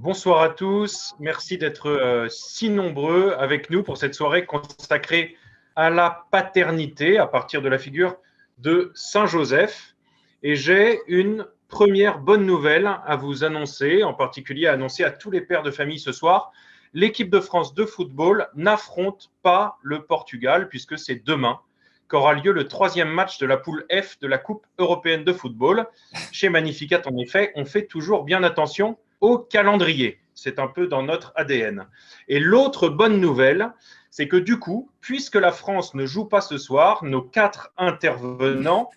Bonsoir à tous, merci d'être si nombreux avec nous pour cette soirée consacrée à la paternité à partir de la figure de Saint Joseph. Et j'ai une première bonne nouvelle à vous annoncer, en particulier à annoncer à tous les pères de famille ce soir. L'équipe de France de football n'affronte pas le Portugal puisque c'est demain qu'aura lieu le troisième match de la poule F de la Coupe européenne de football. Chez Magnificat, en effet, on fait toujours bien attention au calendrier. C'est un peu dans notre ADN. Et l'autre bonne nouvelle, c'est que du coup, puisque la France ne joue pas ce soir, nos 4 intervenants,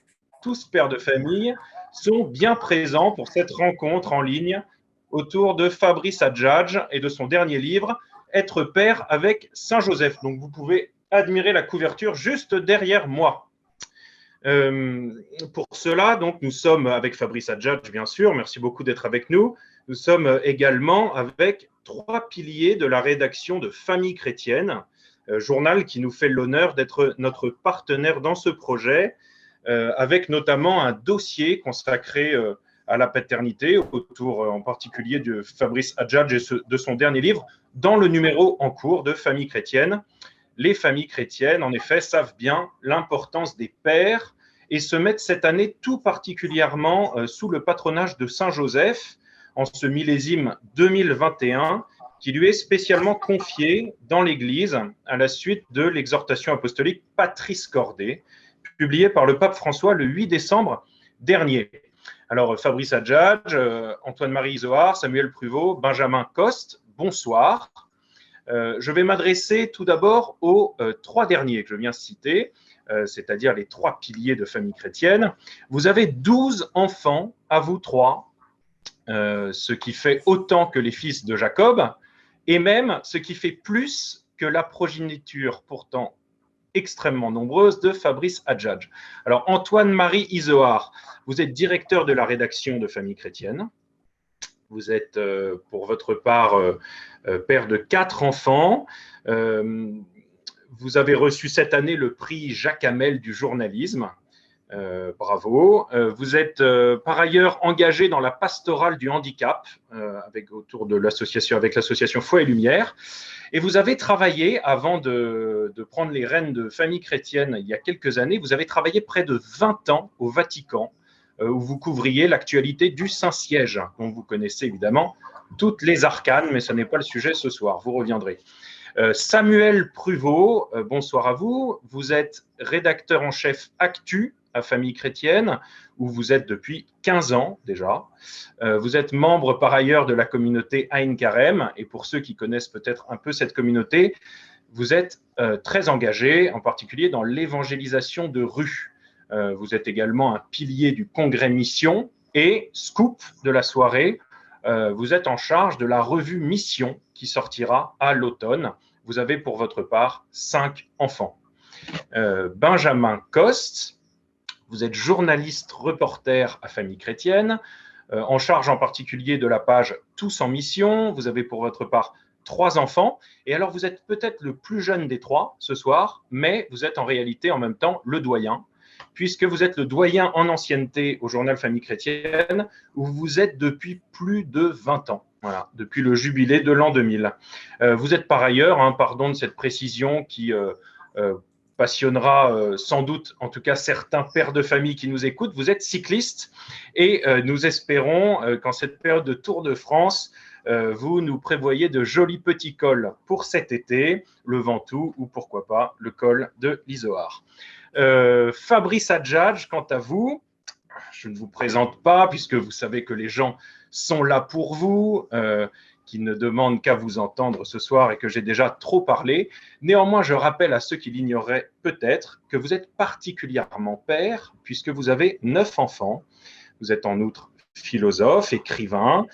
tous pères de famille, sont bien présents pour cette rencontre en ligne autour de Fabrice Adjadj et de son dernier livre, Être père avec Saint Joseph. Donc vous pouvez admirer la couverture juste derrière moi. Pour cela, donc, nous sommes avec Fabrice Adjadj, bien sûr. Merci beaucoup d'être avec nous. Nous sommes également avec 3 piliers de la rédaction de Famille chrétienne, journal qui nous fait l'honneur d'être notre partenaire dans ce projet, avec notamment un dossier consacré à la paternité, autour en particulier de Fabrice Adjadj et de son dernier livre, dans le numéro en cours de Famille chrétienne. Les familles chrétiennes, en effet, savent bien l'importance des pères et se mettent cette année tout particulièrement sous le patronage de Saint Joseph, en ce millésime 2021, qui lui est spécialement confié dans l'Église à la suite de l'exhortation apostolique Patris Cordé, publiée par le pape François le 8 décembre dernier. Alors, Fabrice Adjadj, Antoine-Marie Izoard, Samuel Pruvot, Benjamin Coste, bonsoir. Je vais m'adresser tout d'abord aux 3 derniers que je viens citer, c'est-à-dire les 3 piliers de famille chrétienne. Vous avez 12 enfants à vous 3, ce qui fait autant que les fils de Jacob, et même ce qui fait plus que la progéniture pourtant extrêmement nombreuse de Fabrice Adjadj. Alors, Antoine-Marie Izoard, vous êtes directeur de la rédaction de Famille chrétienne. Vous êtes, pour votre part, père de 4 enfants. Vous avez reçu cette année le prix Jacques Hamel du journalisme. Bravo. Vous êtes par ailleurs engagé dans la pastorale du handicap autour de l'association, avec l'association Foi et Lumière. Et vous avez travaillé, avant de prendre les rênes de Famille chrétienne il y a quelques années, vous avez travaillé près de 20 ans au Vatican, où vous couvriez l'actualité du Saint-Siège, dont vous connaissez évidemment toutes les arcanes, mais ce n'est pas le sujet ce soir, vous reviendrez. Samuel Pruvot, bonsoir à vous. Vous êtes rédacteur en chef Actu à Famille chrétienne, où vous êtes depuis 15 ans déjà. Vous êtes membre par ailleurs de la communauté Ain Carême, et pour ceux qui connaissent peut-être un peu cette communauté, vous êtes très engagé, en particulier dans l'évangélisation de rue. Vous êtes également un pilier du Congrès Mission, et scoop de la soirée, vous êtes en charge de la revue Mission qui sortira à l'automne. Vous avez pour votre part 5 enfants. Benjamin Coste, vous êtes journaliste reporter à Famille chrétienne, en charge en particulier de la page Tous en mission. Vous avez pour votre part 3 enfants. Et alors, vous êtes peut-être le plus jeune des 3 ce soir, mais vous êtes en réalité en même temps le doyen, puisque vous êtes le doyen en ancienneté au journal Famille chrétienne, où vous êtes depuis plus de 20 ans. Voilà, depuis le jubilé de l'an 2000. Vous êtes par ailleurs, pardon de cette précision qui passionnera sans doute, en tout cas certains pères de famille qui nous écoutent, vous êtes cycliste et nous espérons qu'en cette période de Tour de France, vous nous prévoyez de jolis petits cols pour cet été, le Ventoux ou pourquoi pas le col de l'Izoard. Fabrice Adjadj, quant à vous, je ne vous présente pas puisque vous savez que les gens sont là pour vous, qui ne demandent qu'à vous entendre ce soir et que j'ai déjà trop parlé. Néanmoins, je rappelle à ceux qui l'ignoreraient peut-être que vous êtes particulièrement père puisque vous avez 9 enfants. Vous êtes en outre philosophe, écrivain.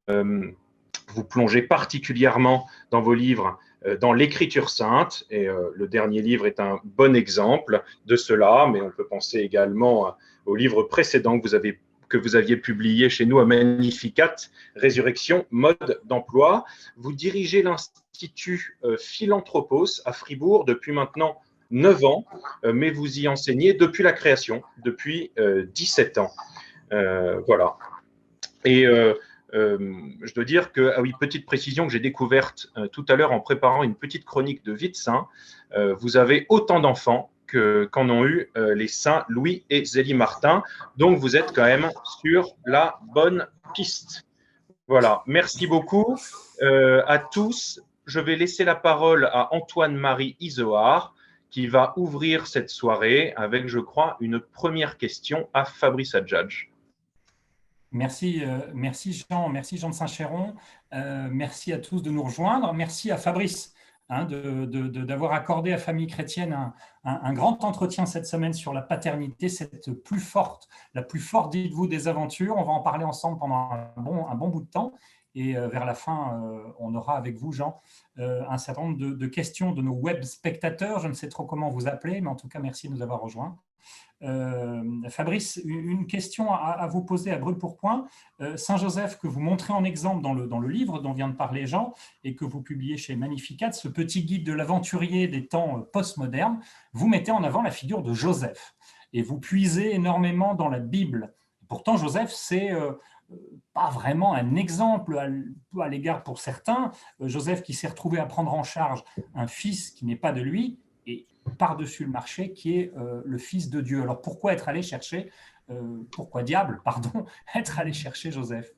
Vous plongez particulièrement dans vos livres dans l'écriture sainte, et le dernier livre est un bon exemple de cela, mais on peut penser également au livre précédent que vous aviez publié chez nous à Magnificat, Résurrection, mode d'emploi. Vous dirigez l'Institut Philanthropos à Fribourg depuis maintenant 9 ans, mais vous y enseignez depuis la création, depuis 17 ans. Voilà. Et Je dois dire que, ah oui, petite précision que j'ai découverte tout à l'heure en préparant une petite chronique de Vie de Saint, vous avez autant d'enfants qu'en ont eu les saints Louis et Zélie Martin. Donc, vous êtes quand même sur la bonne piste. Voilà, merci beaucoup à tous. Je vais laisser la parole à Antoine-Marie Izoard qui va ouvrir cette soirée avec, je crois, une première question à Fabrice Adjadj. Merci, merci Jean de Saint-Chéron. Merci à tous de nous rejoindre. Merci à Fabrice d'avoir accordé à Famille Chrétienne un grand entretien cette semaine sur la paternité, la plus forte, dites-vous, des aventures. On va en parler ensemble pendant un bon bout de temps. Et vers la fin, on aura avec vous, Jean, un certain nombre de questions de nos web spectateurs. Je ne sais trop comment vous appeler, mais en tout cas, merci de nous avoir rejoints. Fabrice, une question à vous poser à brûle-pourpoint. Saint Joseph, que vous montrez en exemple dans le livre dont vient de parler Jean et que vous publiez chez Magnificat, ce petit guide de l'aventurier des temps postmodernes, vous mettez en avant la figure de Joseph et vous puisez énormément dans la Bible. Pourtant, Joseph, c'est pas vraiment un exemple à l'égard pour certains. Joseph qui s'est retrouvé à prendre en charge un fils qui n'est pas de lui et par-dessus le marché qui est le Fils de Dieu. Alors pourquoi être allé chercher, être allé chercher Joseph?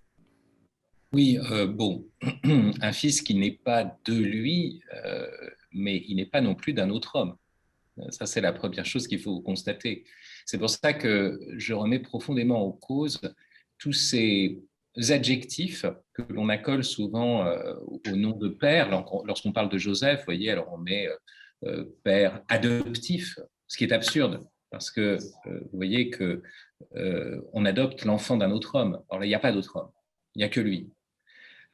Oui, bon, un fils qui n'est pas de lui, mais il n'est pas non plus d'un autre homme. Ça, c'est la première chose qu'il faut constater. C'est pour ça que je remets profondément en cause tous ces adjectifs que l'on accole souvent au nom de père. Lorsqu'on parle de Joseph, vous voyez, alors on met père adoptif, ce qui est absurde, parce que vous voyez que on adopte l'enfant d'un autre homme. Alors là, il n'y a pas d'autre homme, il n'y a que lui.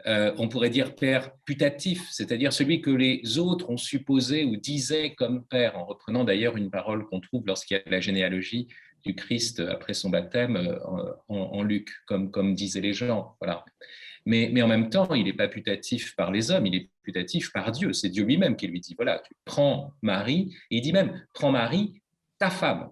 On pourrait dire père putatif, c'est-à-dire celui que les autres ont supposé ou disaient comme père, en reprenant d'ailleurs une parole qu'on trouve lorsqu'il y a la généalogie du Christ après son baptême en Luc, comme disaient les gens. Voilà. Mais en même temps, il n'est pas putatif par les hommes, il est putatif par Dieu. C'est Dieu lui-même qui lui dit, voilà, tu prends Marie, et il dit même, prends Marie, ta femme.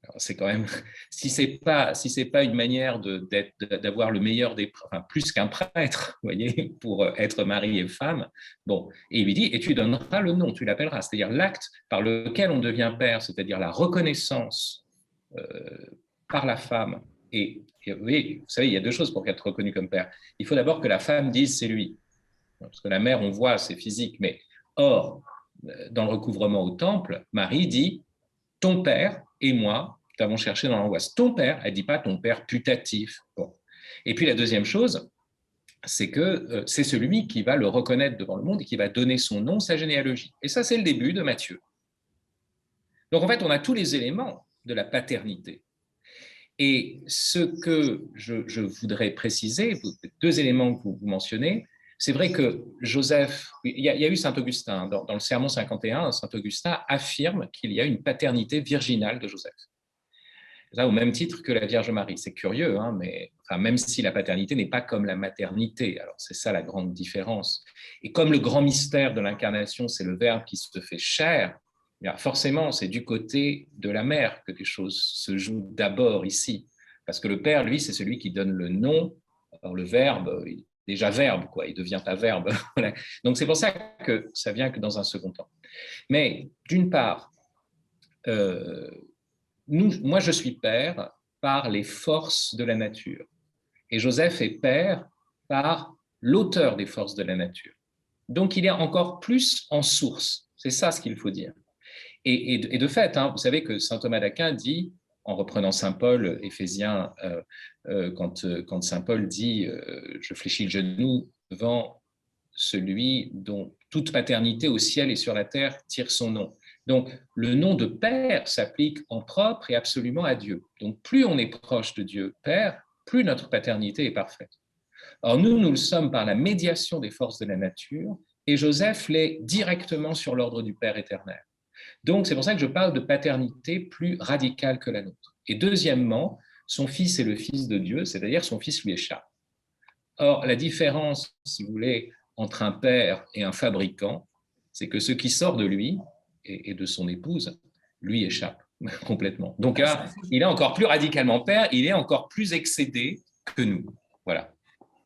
Alors, c'est quand même, si c'est pas une manière d'avoir le meilleur des, enfin, plus qu'un prêtre, vous voyez, pour être mari et femme, bon, et il lui dit, et tu donneras le nom, tu l'appelleras, c'est-à-dire l'acte par lequel on devient père, c'est-à-dire la reconnaissance par la femme. Et oui, vous savez, il y a deux choses pour être reconnu comme père. Il faut d'abord que la femme dise c'est lui, parce que la mère, on voit, c'est physique, mais or, dans le recouvrement au temple, Marie dit ton père et moi t'avons cherché dans l'angoisse. Ton père, elle ne dit pas ton père putatif. Bon. Et puis la deuxième chose, c'est que c'est celui qui va le reconnaître devant le monde et qui va donner son nom, sa généalogie. Et ça, c'est le début de Matthieu. Donc en fait, on a tous les éléments de la paternité. Et ce que je voudrais préciser, deux éléments que vous mentionnez, c'est vrai que Joseph, il y a eu Saint Augustin, dans le Sermon 51, Saint Augustin affirme qu'il y a une paternité virginale de Joseph. Ça, au même titre que la Vierge Marie. C'est curieux, hein, mais enfin, même si la paternité n'est pas comme la maternité, alors c'est ça la grande différence. Et comme le grand mystère de l'incarnation, c'est le Verbe qui se fait chair, forcément, c'est du côté de la mère que des choses se jouent d'abord ici. Parce que le Père, lui, c'est celui qui donne le nom. Alors le Verbe, il est déjà Verbe, quoi, il ne devient pas Verbe. Donc c'est pour ça que ça vient que dans un second temps. Mais d'une part, moi, je suis père par les forces de la nature. Et Joseph est père par l'auteur des forces de la nature. Donc, il est encore plus en source. C'est ça ce qu'il faut dire. Et de fait, hein, vous savez que saint Thomas d'Aquin dit, en reprenant saint Paul, Éphésiens, quand saint Paul dit « Je fléchis le genou devant celui dont toute paternité au ciel et sur la terre tire son nom ». Donc, le nom de Père s'applique en propre et absolument à Dieu. Donc, plus on est proche de Dieu Père, plus notre paternité est parfaite. Or, nous le sommes par la médiation des forces de la nature, et Joseph l'est directement sur l'ordre du Père éternel. Donc, c'est pour ça que je parle de paternité plus radicale que la nôtre. Et deuxièmement, son fils est le fils de Dieu, c'est-à-dire son fils lui échappe. Or, la différence, si vous voulez, entre un père et un fabricant, c'est que ce qui sort de lui et de son épouse, lui échappe complètement. Donc là, il est encore plus radicalement père, il est encore plus excédé que nous. Voilà.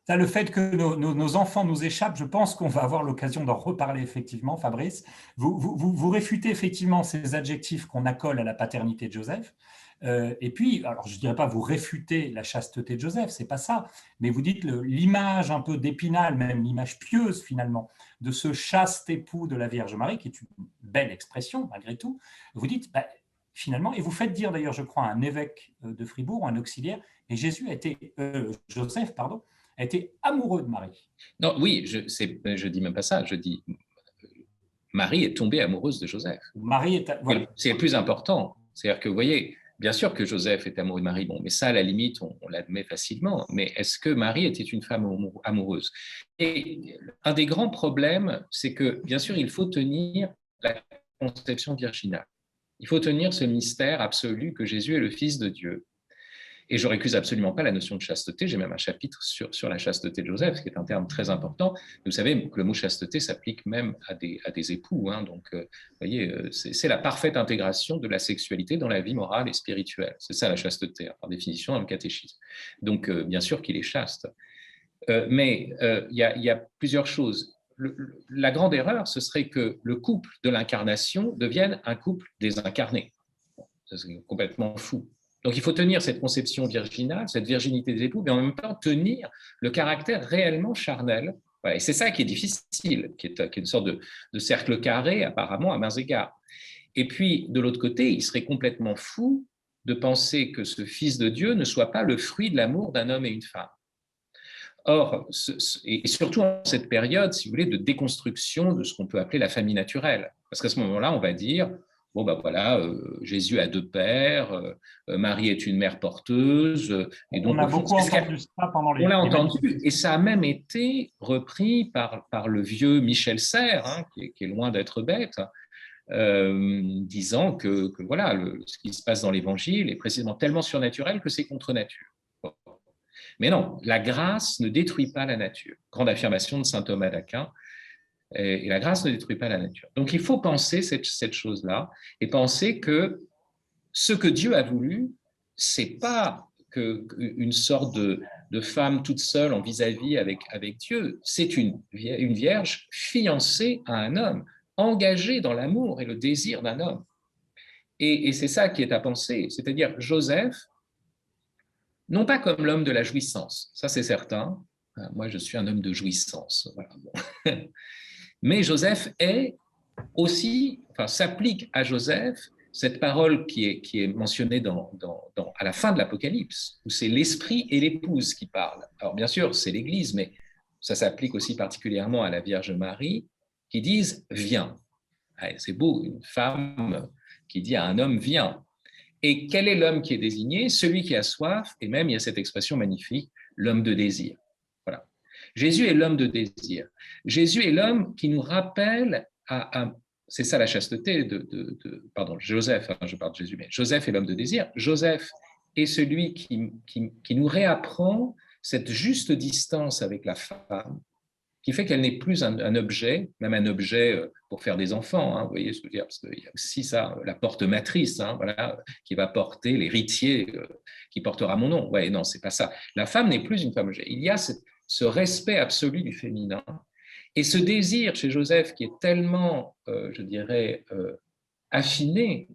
Ça, le fait que nos enfants nous échappent, je pense qu'on va avoir l'occasion d'en reparler effectivement, Fabrice. Vous réfutez effectivement ces adjectifs qu'on accole à la paternité de Joseph. Et puis, alors je ne dirais pas vous réfutez la chasteté de Joseph, c'est pas ça, mais vous dites l'image un peu d'Épinal, même l'image pieuse finalement, de ce chaste époux de la Vierge Marie, qui est une belle expression malgré tout. Vous dites, finalement, et vous faites dire d'ailleurs, je crois, à un évêque de Fribourg, un auxiliaire, et Joseph, pardon, a été amoureux de Marie. Non, oui, je dis même pas ça. Je dis Marie est tombée amoureuse de Joseph. Marie est, voilà. C'est le plus important. C'est-à-dire que, vous voyez, bien sûr que Joseph est amoureux de Marie, bon, mais ça, à la limite, on l'admet facilement. Mais est-ce que Marie était une femme amoureuse? Et un des grands problèmes, c'est que, bien sûr, il faut tenir la conception virginale. Il faut tenir ce mystère absolu que Jésus est le Fils de Dieu. Et je récuse absolument pas la notion de chasteté. J'ai même un chapitre sur la chasteté de Joseph, qui est un terme très important. Vous savez que le mot chasteté s'applique même à des époux. Hein. Donc, vous voyez, c'est la parfaite intégration de la sexualité dans la vie morale et spirituelle. C'est ça la chasteté, par définition, dans le catéchisme. Donc, bien sûr qu'il est chaste. Mais il y a plusieurs choses. La grande erreur, ce serait que le couple de l'incarnation devienne un couple désincarné. C'est complètement fou. Donc, il faut tenir cette conception virginale, cette virginité des époux, mais en même temps tenir le caractère réellement charnel. Voilà, et c'est ça qui est difficile, qui est une sorte de cercle carré, apparemment, à mains égards. Et puis, de l'autre côté, il serait complètement fou de penser que ce Fils de Dieu ne soit pas le fruit de l'amour d'un homme et une femme. Or, et surtout en cette période, si vous voulez, de déconstruction de ce qu'on peut appeler la famille naturelle. Parce qu'à ce moment-là, on va dire, bon, ben voilà, Jésus a deux pères, Marie est une mère porteuse. Et donc, on a beaucoup entendu ça pendant les... On l'a entendu, et ça a même été repris par le vieux Michel Serres, hein, qui est loin d'être bête, disant que voilà, ce qui se passe dans l'Évangile est précisément tellement surnaturel que c'est contre nature. Bon. Mais non, la grâce ne détruit pas la nature. Grande affirmation de saint Thomas d'Aquin. Et la grâce ne détruit pas la nature. Donc, il faut penser cette chose-là et penser que ce que Dieu a voulu, c'est pas une sorte de femme toute seule en vis-à-vis avec Dieu. C'est une vierge fiancée à un homme, engagée dans l'amour et le désir d'un homme. Et c'est ça qui est à penser. C'est-à-dire Joseph, non pas comme l'homme de la jouissance, ça c'est certain. Moi, je suis un homme de jouissance. Voilà. Bon. Mais Joseph est aussi, s'applique à Joseph cette parole qui est mentionnée à la fin de l'Apocalypse, où c'est l'esprit et l'épouse qui parlent. Alors bien sûr, c'est l'Église, mais ça s'applique aussi particulièrement à la Vierge Marie, qui disent « viens ». C'est beau, une femme qui dit à un homme « viens ». Et quel est l'homme qui est désigné? Celui qui a soif, et même il y a cette expression magnifique, l'homme de désir. Voilà. Jésus est l'homme de désir. Jésus est l'homme qui nous rappelle c'est ça la chasteté pardon, Joseph, je parle de Jésus, mais Joseph est l'homme de désir. Joseph est celui qui nous réapprend cette juste distance avec la femme, qui fait qu'elle n'est plus un objet, même un objet pour faire des enfants, hein, vous voyez ce que je veux dire, parce qu'il y a aussi ça, la porte matrice, hein, voilà, qui va porter l'héritier qui portera mon nom. Ouais, non, c'est pas ça. La femme n'est plus une femme objet. Il y a ce respect absolu du féminin. Et ce désir chez Joseph qui est tellement, je dirais, affiné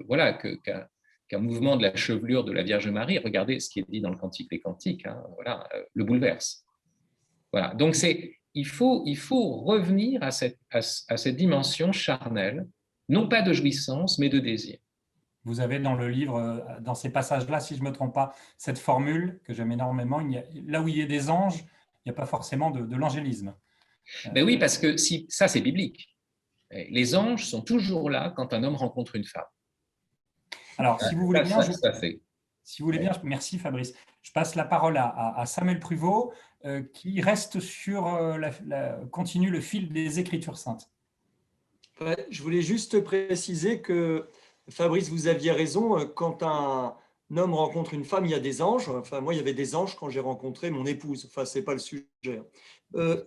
voilà, qu'un mouvement de la chevelure de la Vierge Marie, regardez ce qui est dit dans le Cantique des Cantiques, hein, voilà, le bouleverse. Voilà. Donc il faut revenir à cette dimension charnelle, non pas de jouissance, mais de désir. Vous avez dans le livre, dans ces passages-là, si je ne me trompe pas, cette formule que j'aime énormément, là où il y a des anges, il n'y a pas forcément de l'angélisme. Ben oui, parce que ça, c'est biblique. Les anges sont toujours là quand un homme rencontre une femme. Alors, si vous voulez bien, merci Fabrice. Je passe la parole à Samuel Pruvot, qui reste continue le fil des Écritures saintes. Ouais, je voulais juste préciser que, Fabrice, vous aviez raison, quand un homme rencontre une femme, il y a des anges. Enfin, moi, il y avait des anges quand j'ai rencontré mon épouse. Enfin, ce n'est pas le sujet.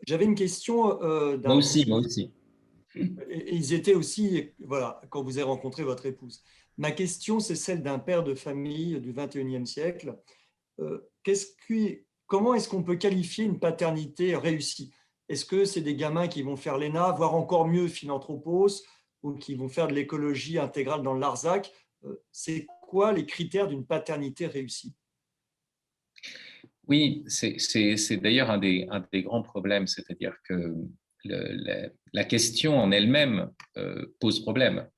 J'avais une question. Moi aussi. Et ils étaient aussi, voilà, quand vous avez rencontré votre épouse. Ma question, c'est celle d'un père de famille du XXIe siècle. Qu'est-ce qui comment est-ce qu'on peut qualifier une paternité réussie? Est-ce que c'est des gamins qui vont faire l'ENA, voire encore mieux Philanthropos, ou qui vont faire de l'écologie intégrale dans le Larzac? C'est quoi les critères d'une paternité réussie? Oui, c'est d'ailleurs un des grands problèmes, c'est-à-dire que la question en elle-même pose problème.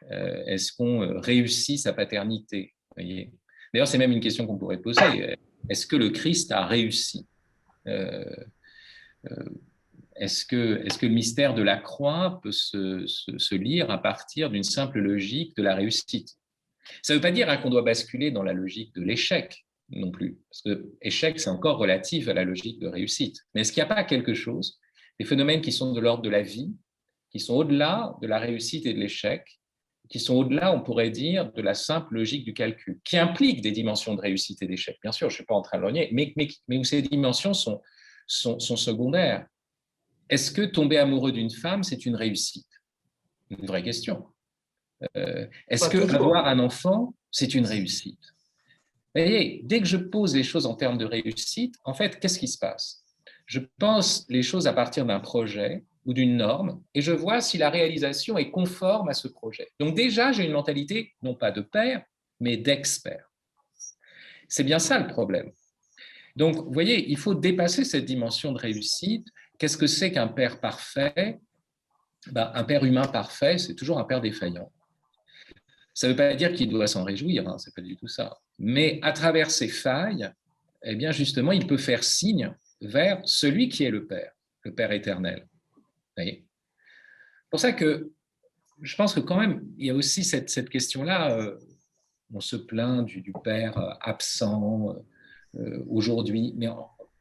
Est-ce qu'on réussit sa paternité? Voyez. D'ailleurs, c'est même une question qu'on pourrait poser. Est-ce que le Christ a réussi? euh, Est-ce que le mystère de la croix peut se lire à partir d'une simple logique de la réussite? Ça ne veut pas dire qu'on doit basculer dans la logique de l'échec non plus, parce que échec, c'est encore relatif à la logique de réussite. Mais est-ce qu'il n'y a pas quelque chose, des phénomènes qui sont de l'ordre de la vie, qui sont au-delà de la réussite et de l'échec, qui sont au-delà, on pourrait dire, de la simple logique du calcul, qui impliquent des dimensions de réussite et d'échec. Bien sûr, je ne suis pas en train de le nier, mais où ces dimensions sont secondaires. Est-ce que tomber amoureux d'une femme, c'est une réussite? Une vraie question. Est-ce que avoir un enfant, c'est une réussite? Vous voyez, dès que je pose les choses en termes de réussite, en fait, qu'est-ce qui se passe? Je pense les choses à partir d'un projet ou d'une norme et je vois si la réalisation est conforme à ce projet. Donc déjà, j'ai une mentalité non pas de père, mais d'expert. C'est bien ça le problème. Donc, vous voyez, il faut dépasser cette dimension de réussite. Qu'est-ce que c'est qu'un père parfait? Un père humain parfait, c'est toujours un père défaillant. Ça ne veut pas dire qu'il doit s'en réjouir, hein, ce n'est pas du tout ça. Mais à travers ses failles, eh bien justement, il peut faire signe vers celui qui est le Père éternel. Vous voyez? C'est pour ça que je pense que quand même, il y a aussi cette question-là. On se plaint du Père absent aujourd'hui, mais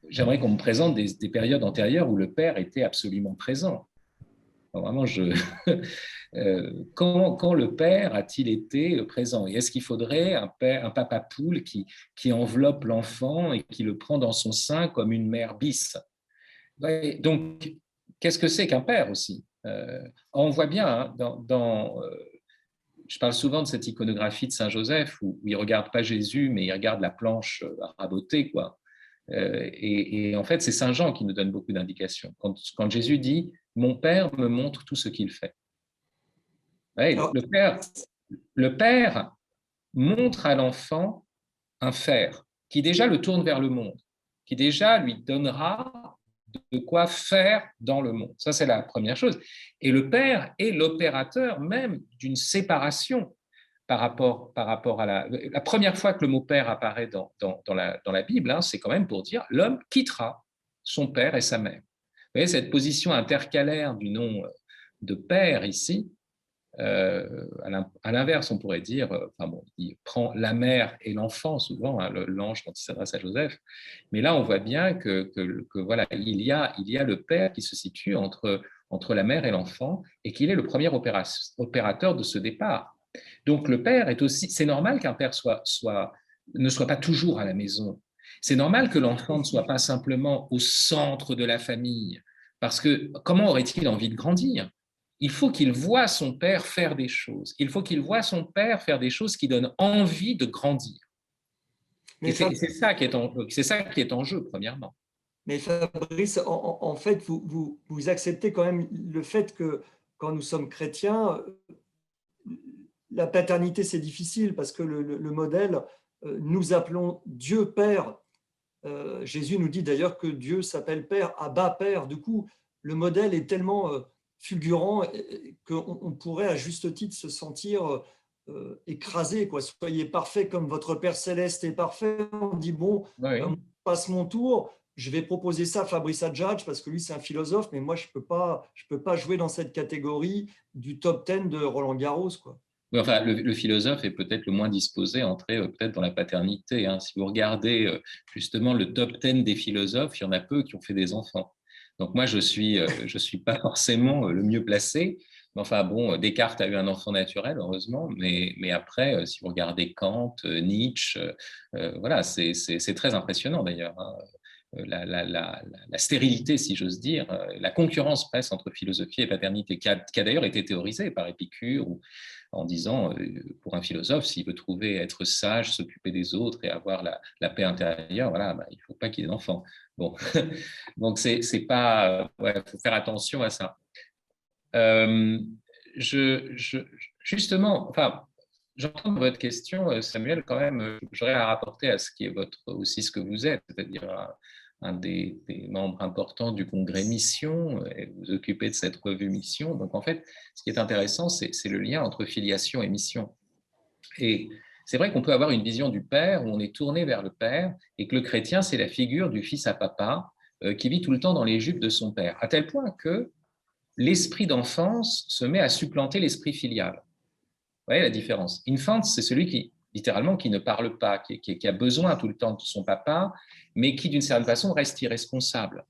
j'aimerais qu'on me présente des périodes antérieures où le Père était absolument présent. Vraiment, quand le père a-t-il été présent? Et est-ce qu'il faudrait un papa poule qui enveloppe l'enfant et qui le prend dans son sein comme une mère bis? Donc, qu'est-ce que c'est qu'un père aussi? On voit bien, hein, je parle souvent de cette iconographie de Saint Joseph où il ne regarde pas Jésus, mais il regarde la planche rabotée, quoi. Et en fait, c'est Saint Jean qui nous donne beaucoup d'indications. Quand Jésus dit « Mon Père me montre tout ce qu'il fait ». Ouais, le père montre à l'enfant un fer qui déjà le tourne vers le monde, qui déjà lui donnera de quoi faire dans le monde. Ça, c'est la première chose. Et le père est l'opérateur même d'une séparation par rapport à la première fois que le mot père apparaît dans la Bible, hein, c'est quand même pour dire l'homme quittera son père et sa mère. Vous voyez, cette position intercalaire du nom de père ici, à l'inverse, on pourrait dire, il prend la mère et l'enfant souvent, hein, l'ange quand il s'adresse à Joseph, mais là on voit bien que voilà, il y a le père qui se situe entre la mère et l'enfant et qu'il est le premier opérateur de ce départ. Donc le père est aussi, c'est normal qu'un père ne soit pas toujours à la maison. C'est normal que l'enfant ne soit pas simplement au centre de la famille, parce que comment aurait-il envie de grandir? Il faut qu'il voie son père faire des choses. Il faut qu'il voie son père faire des choses qui donnent envie de grandir. Et c'est ça qui est en jeu, premièrement. Mais Fabrice, en fait, vous acceptez quand même le fait que quand nous sommes chrétiens, la paternité, c'est difficile parce que le modèle, nous appelons Dieu Père. Jésus nous dit d'ailleurs que Dieu s'appelle Père, Abba Père. Du coup, le modèle est tellement fulgurant qu'on pourrait à juste titre se sentir écrasé, quoi. Soyez parfait comme votre Père Céleste est parfait. On dit, bon, Oui. je passe mon tour, je vais proposer ça à Fabrice Adjadj parce que lui, c'est un philosophe, mais moi, je peux pas jouer dans cette catégorie du top 10 de Roland Garros, quoi. Oui, enfin, le philosophe est peut-être le moins disposé à entrer peut-être dans la paternité, hein. Si vous regardez justement le top 10 des philosophes, il y en a peu qui ont fait des enfants. Donc moi, je suis pas forcément le mieux placé. Mais enfin bon, Descartes a eu un enfant naturel, heureusement, mais après, si vous regardez Kant, Nietzsche, voilà, c'est très impressionnant d'ailleurs, hein. la stérilité, si j'ose dire, la concurrence presque entre philosophie et paternité, qui a d'ailleurs été théorisée par Épicure, en disant, pour un philosophe, s'il veut trouver être sage, s'occuper des autres et avoir la paix intérieure, voilà, bah, il ne faut pas qu'il ait d'enfants. Bon. Donc, c'est pas, faut faire attention à ça. Justement, enfin, j'entends dans votre question, Samuel, quand même, j'aurais à rapporter à ce qui est aussi ce que vous êtes, c'est-à-dire un des membres importants du congrès Mission, et vous vous occupez de cette revue Mission. Donc, en fait, ce qui est intéressant, c'est le lien entre filiation et mission. Et c'est vrai qu'on peut avoir une vision du Père où on est tourné vers le Père et que le chrétien, c'est la figure du fils à papa qui vit tout le temps dans les jupes de son Père, à tel point que l'esprit d'enfance se met à supplanter l'esprit filial. Vous voyez la différence? Infant, c'est celui qui, littéralement, qui ne parle pas, qui a besoin tout le temps de son papa, mais qui, d'une certaine façon, reste irresponsable.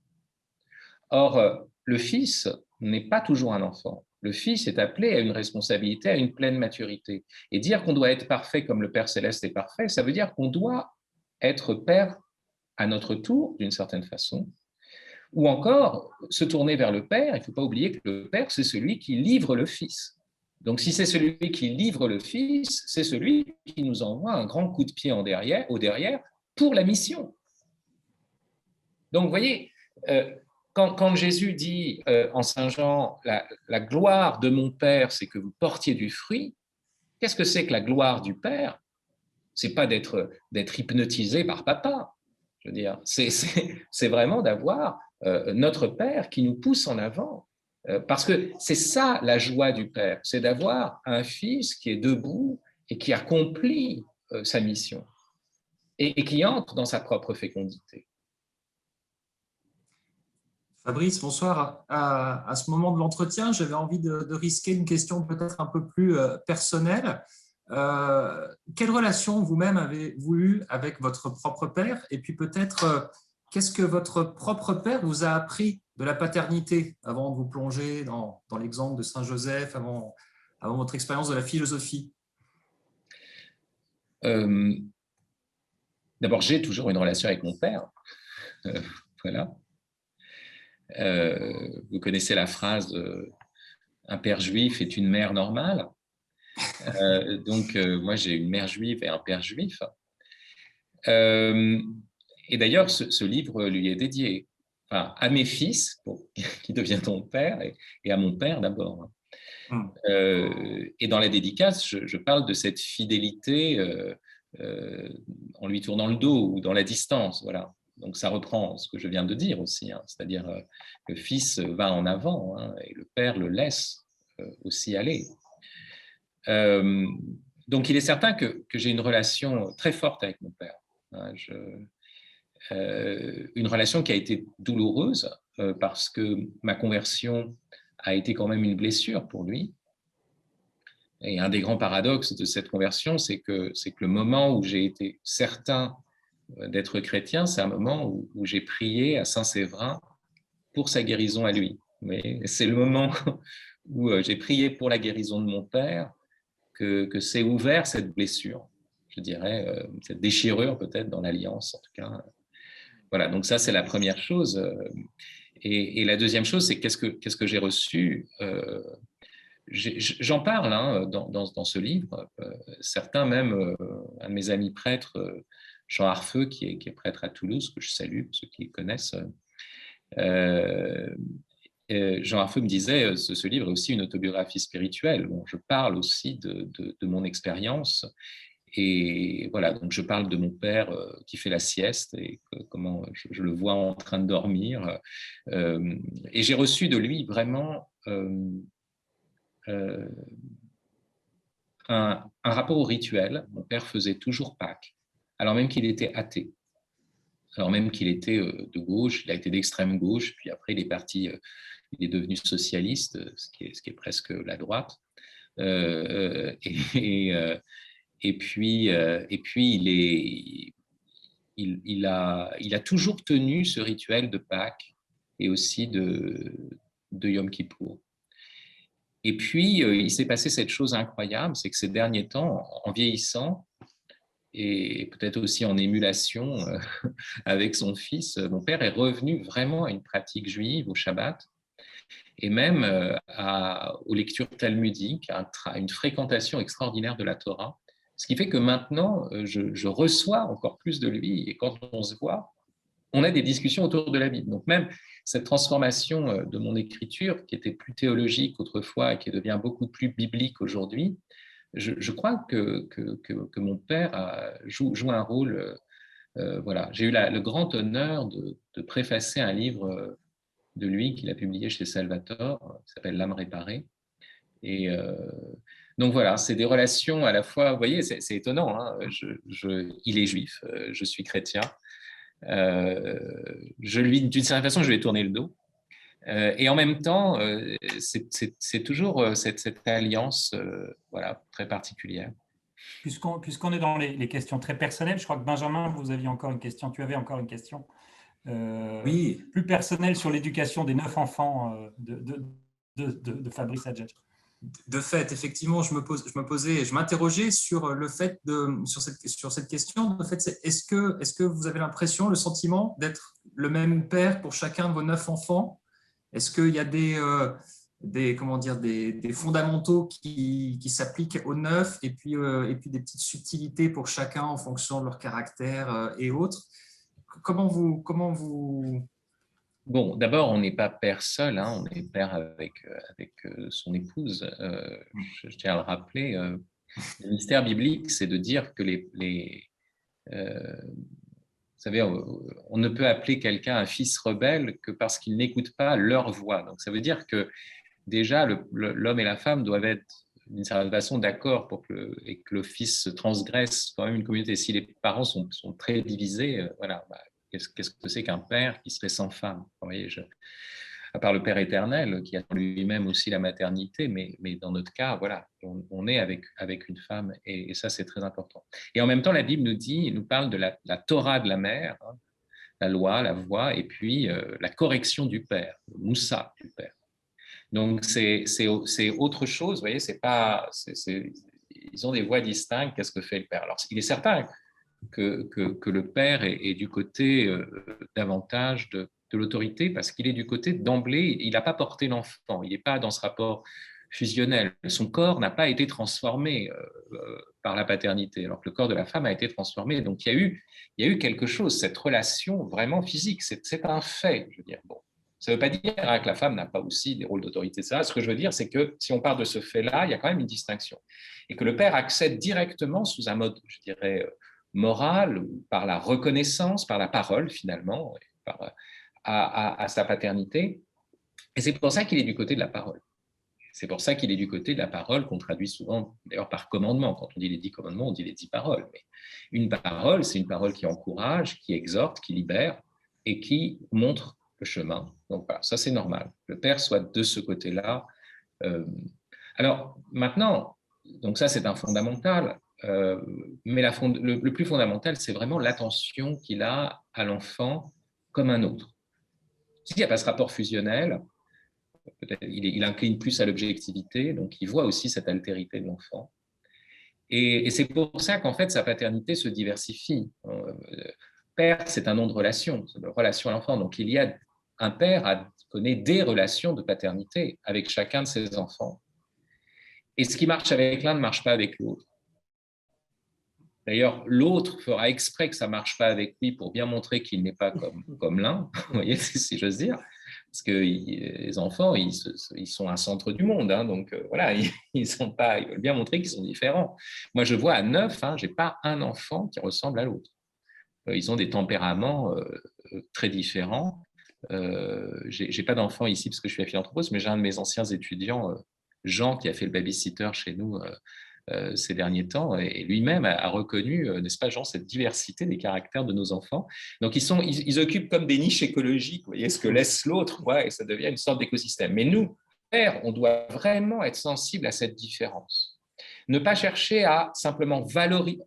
Or, le fils n'est pas toujours un enfant. Le fils est appelé à une responsabilité, à une pleine maturité. Et dire qu'on doit être parfait comme le Père Céleste est parfait, ça veut dire qu'on doit être père à notre tour, d'une certaine façon, ou encore se tourner vers le Père. Il ne faut pas oublier que le Père, c'est celui qui livre le Fils. Donc, si c'est celui qui livre le Fils, c'est celui qui nous envoie un grand coup de pied au derrière pour la mission. Donc, vous voyez, quand Jésus dit en Saint Jean, la gloire de mon Père, c'est que vous portiez du fruit, qu'est-ce que c'est que la gloire du Père? Ce n'est pas d'être hypnotisé par papa. Je veux dire, c'est vraiment d'avoir notre Père qui nous pousse en avant. Parce que c'est ça la joie du Père, c'est d'avoir un fils qui est debout et qui accomplit sa mission et qui entre dans sa propre fécondité. Fabrice, bonsoir. À ce moment de l'entretien, j'avais envie de risquer une question peut-être un peu plus personnelle. Quelle relation vous-même avez-vous eue avec votre propre père? Et puis peut-être, qu'est-ce que votre propre père vous a appris de la paternité avant de vous plonger dans l'exemple de Saint Joseph, avant votre expérience de la philosophie? D'abord, j'ai toujours une relation avec mon père. Voilà. Vous connaissez la phrase un père juif est une mère normale. Donc, moi, j'ai une mère juive et un père juif. Et d'ailleurs, ce livre lui est dédié, enfin, à mes fils, qui deviendront père, et à mon père d'abord. Et dans la dédicace, je parle de cette fidélité en lui tournant le dos ou dans la distance. Voilà. Donc, ça reprend ce que je viens de dire aussi, hein, c'est-à-dire le fils va en avant hein, et le père le laisse aussi aller. Donc, il est certain que j'ai une relation très forte avec mon père. Hein, une relation qui a été douloureuse parce que ma conversion a été quand même une blessure pour lui. Et un des grands paradoxes de cette conversion, c'est que le moment où j'ai été certain d'être chrétien, c'est un moment où j'ai prié à Saint-Séverin pour sa guérison à lui. Mais c'est le moment où j'ai prié pour la guérison de mon père que s'est ouvert cette blessure, je dirais, cette déchirure peut-être dans l'alliance, en tout cas. Voilà, donc ça, c'est la première chose. Et la deuxième chose, c'est qu'est-ce que j'ai reçu j'en parle hein, dans ce livre. Certains, même un de mes amis prêtres, Jean Arfeux, qui est prêtre à Toulouse, que je salue, pour ceux qui le connaissent, Jean Arfeux me disait ce livre est aussi une autobiographie spirituelle. Bon, je parle aussi de mon expérience. Et voilà, donc je parle de mon père qui fait la sieste et comment je le vois en train de dormir. Et j'ai reçu de lui vraiment un rapport au rituel. Mon père faisait toujours Pâques, alors même qu'il était athée, alors même qu'il était de gauche, il a été d'extrême gauche, puis après il est parti, il est devenu socialiste, ce qui est presque la droite. Et puis il a toujours tenu ce rituel de Pâques et aussi de Yom Kippour. Et puis, il s'est passé cette chose incroyable, c'est que ces derniers temps, en vieillissant, et peut-être aussi en émulation avec son fils, mon père est revenu vraiment à une pratique juive au Shabbat et même aux lectures talmudiques, à une fréquentation extraordinaire de la Torah. Ce qui fait que maintenant, je reçois encore plus de lui et quand on se voit, on a des discussions autour de la Bible. Donc même cette transformation de mon écriture, qui était plus théologique autrefois et qui devient beaucoup plus biblique aujourd'hui, je crois que mon père joue un rôle. Voilà. J'ai eu le grand honneur de préfacer un livre de lui qu'il a publié chez Salvatore, qui s'appelle L'âme réparée. Et donc voilà, c'est des relations à la fois, vous voyez, c'est étonnant, hein, il est juif, je suis chrétien. D'une certaine façon, je lui ai tourné le dos. Et en même temps, c'est toujours cette alliance voilà, très particulière. Puisqu'on est dans les questions très personnelles, je crois que Benjamin, vous aviez encore une question, tu avais encore une question Oui. plus personnelle sur l'éducation des 9 enfants de Fabrice Adjadj. De fait, effectivement, je m'interrogeais sur le fait sur cette question. Est-ce que vous avez l'impression, le sentiment d'être le même père pour chacun de vos 9 enfants? Est-ce qu'il y a des fondamentaux qui s'appliquent aux 9 et puis des petites subtilités pour chacun en fonction de leur caractère et autres? Comment vous... Bon, d'abord, on n'est pas père seul, hein, on est père avec son épouse. Je tiens à le rappeler. Le mystère biblique, c'est de dire que vous savez, on ne peut appeler quelqu'un un fils rebelle que parce qu'il n'écoute pas leur voix. Donc, ça veut dire que déjà, l'homme et la femme doivent être d'une certaine façon d'accord et que le fils transgresse quand même une communauté. Si les parents sont très divisés, voilà. Qu'est-ce que c'est qu'un père qui serait sans femme? Vous voyez, à part le Père éternel, qui a lui-même aussi la maternité, mais dans notre cas, voilà, on est avec une femme, et ça, c'est très important. Et en même temps, la Bible nous parle de la Torah de la mère, hein, la loi, la voix, et puis la correction du père, le moussa du père. Donc, c'est autre chose, vous voyez, ils ont des voix distinctes. Qu'est-ce que fait le père? Alors, il est certain que le père est du côté davantage de l'autorité parce qu'il est du côté d'emblée, il n'a pas porté l'enfant, il n'est pas dans ce rapport fusionnel. Son corps n'a pas été transformé par la paternité, alors que le corps de la femme a été transformé. Donc il y a eu quelque chose, cette relation vraiment physique, c'est un fait, je veux dire. Bon, ça ne veut pas dire que la femme n'a pas aussi des rôles d'autorité. Ça, ce que je veux dire, c'est que si on part de ce fait-là, il y a quand même une distinction. Et que le père accède directement sous un mode, je dirais, moral, par la reconnaissance, par la parole finalement, à sa paternité. Et c'est pour ça qu'il est du côté de la parole. C'est pour ça qu'il est du côté de la parole qu'on traduit souvent, d'ailleurs par commandement. Quand on dit les 10 commandements, on dit les 10 paroles. Mais une parole, c'est une parole qui encourage, qui exhorte, qui libère et qui montre le chemin. Donc voilà, ça c'est normal. Le père soit de ce côté-là. Alors maintenant, donc ça c'est un fondamental. Mais le plus fondamental, c'est vraiment l'attention qu'il a à l'enfant comme un autre. S'il n'y a pas ce rapport fusionnel, peut-être il incline plus à l'objectivité, donc il voit aussi cette altérité de l'enfant. Et c'est pour ça qu'en fait, sa paternité se diversifie. Père, c'est un nom de relation, c'est de relation à l'enfant. Donc il y a un père connaît des relations de paternité avec chacun de ses enfants. Et ce qui marche avec l'un ne marche pas avec l'autre. D'ailleurs, l'autre fera exprès que ça ne marche pas avec lui pour bien montrer qu'il n'est pas comme l'un, vous voyez, si j'ose dire. Parce que les enfants, ils sont un centre du monde, hein, donc voilà, ils veulent bien montrer qu'ils sont différents. Moi, je vois à 9, hein, je n'ai pas un enfant qui ressemble à l'autre. Ils ont des tempéraments très différents. Je n'ai pas d'enfant ici parce que je suis à Philanthropos, mais j'ai un de mes anciens étudiants, Jean, qui a fait le babysitter chez nous ces derniers temps, et lui-même a reconnu, n'est-ce pas Jean, cette diversité des caractères de nos enfants. Donc ils occupent comme des niches écologiques, vous voyez, ce que laisse l'autre, ouais, et ça devient une sorte d'écosystème. Mais nous, pères, on doit vraiment être sensible à cette différence. Ne pas chercher à simplement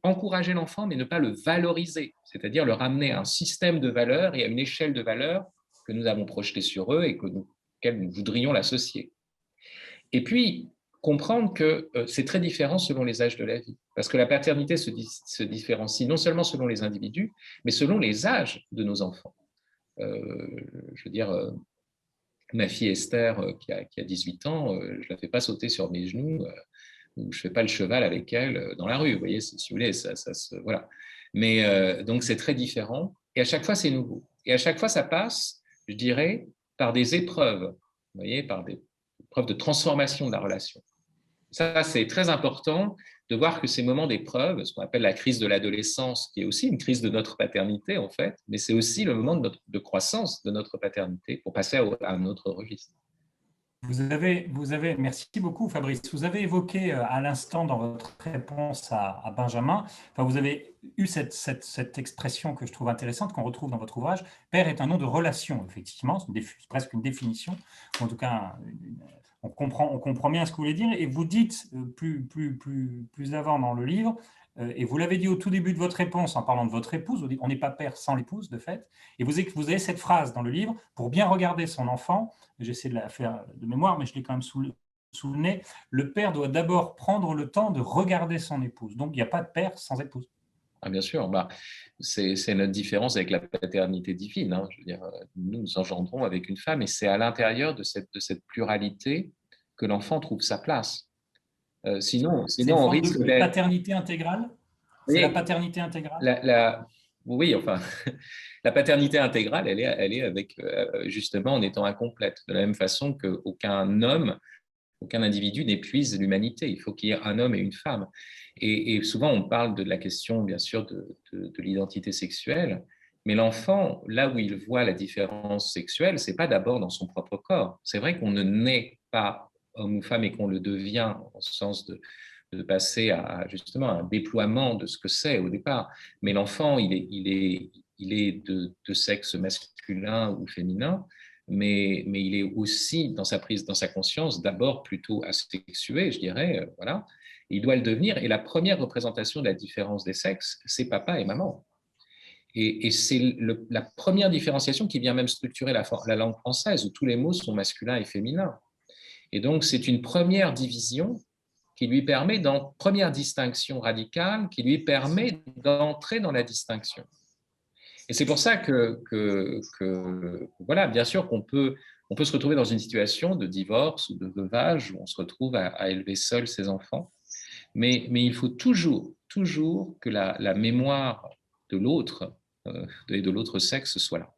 encourager l'enfant, mais ne pas le valoriser, c'est-à-dire le ramener à un système de valeurs et à une échelle de valeurs que nous avons projetée sur eux et auxquelles nous voudrions l'associer. Et puis, comprendre que c'est très différent selon les âges de la vie. Parce que la paternité se différencie non seulement selon les individus, mais selon les âges de nos enfants. Je veux dire, ma fille Esther, qui a 18 ans, je ne la fais pas sauter sur mes genoux, ou je ne fais pas le cheval avec elle dans la rue. Vous voyez, si vous voulez, voilà. Mais donc, c'est très différent. Et à chaque fois, c'est nouveau. Et à chaque fois, ça passe, je dirais, par des épreuves, vous voyez, par des épreuves de transformation de la relation. Ça, c'est très important de voir que ces moments d'épreuve, ce qu'on appelle la crise de l'adolescence, qui est aussi une crise de notre paternité, en fait, mais c'est aussi le moment de croissance de notre paternité pour passer à un autre registre. Merci beaucoup Fabrice. Vous avez évoqué à l'instant dans votre réponse à Benjamin, enfin, vous avez eu cette expression que je trouve intéressante, qu'on retrouve dans votre ouvrage. Père est un nom de relation, effectivement, c'est presque une définition, en tout cas, on comprend bien ce que vous voulez dire. Et vous dites plus avant dans le livre, et vous l'avez dit au tout début de votre réponse en parlant de votre épouse, on n'est pas père sans l'épouse, de fait. Et vous avez cette phrase dans le livre, pour bien regarder son enfant, j'essaie de la faire de mémoire, mais je l'ai quand même sous le nez, le père doit d'abord prendre le temps de regarder son épouse. Donc, il n'y a pas de père sans épouse. Ah, bien sûr, c'est notre différence avec la paternité divine. Hein. Je veux dire, nous engendrons avec une femme et c'est à l'intérieur de cette pluralité que l'enfant trouve sa place. Sinon on risque d'être… paternité intégrale. C'est la paternité intégrale. Oui, enfin, la paternité intégrale, elle est avec, justement, en étant incomplète. De la même façon qu'aucun homme, aucun individu n'épuise l'humanité. Il faut qu'il y ait un homme et une femme. Et souvent, on parle de la question, bien sûr, de l'identité sexuelle. Mais l'enfant, là où il voit la différence sexuelle, c'est pas d'abord dans son propre corps. C'est vrai qu'on ne naît pas homme ou femme et qu'on le devient au sens de passer à justement un déploiement de ce que c'est au départ. Mais l'enfant, il est de sexe masculin ou féminin, mais il est aussi dans sa conscience d'abord plutôt asexué, je dirais, voilà. Il doit le devenir. Et la première représentation de la différence des sexes, c'est papa et maman. Et c'est la première différenciation qui vient même structurer la langue française, où tous les mots sont masculins et féminins. Et donc, c'est une première division qui lui permet, première distinction radicale, qui lui permet d'entrer dans la distinction. Et c'est pour ça que voilà, bien sûr qu'on peut se retrouver dans une situation de divorce ou de veuvage où on se retrouve à élever seul ses enfants. Mais il faut toujours que la mémoire de l'autre et de l'autre sexe soit là.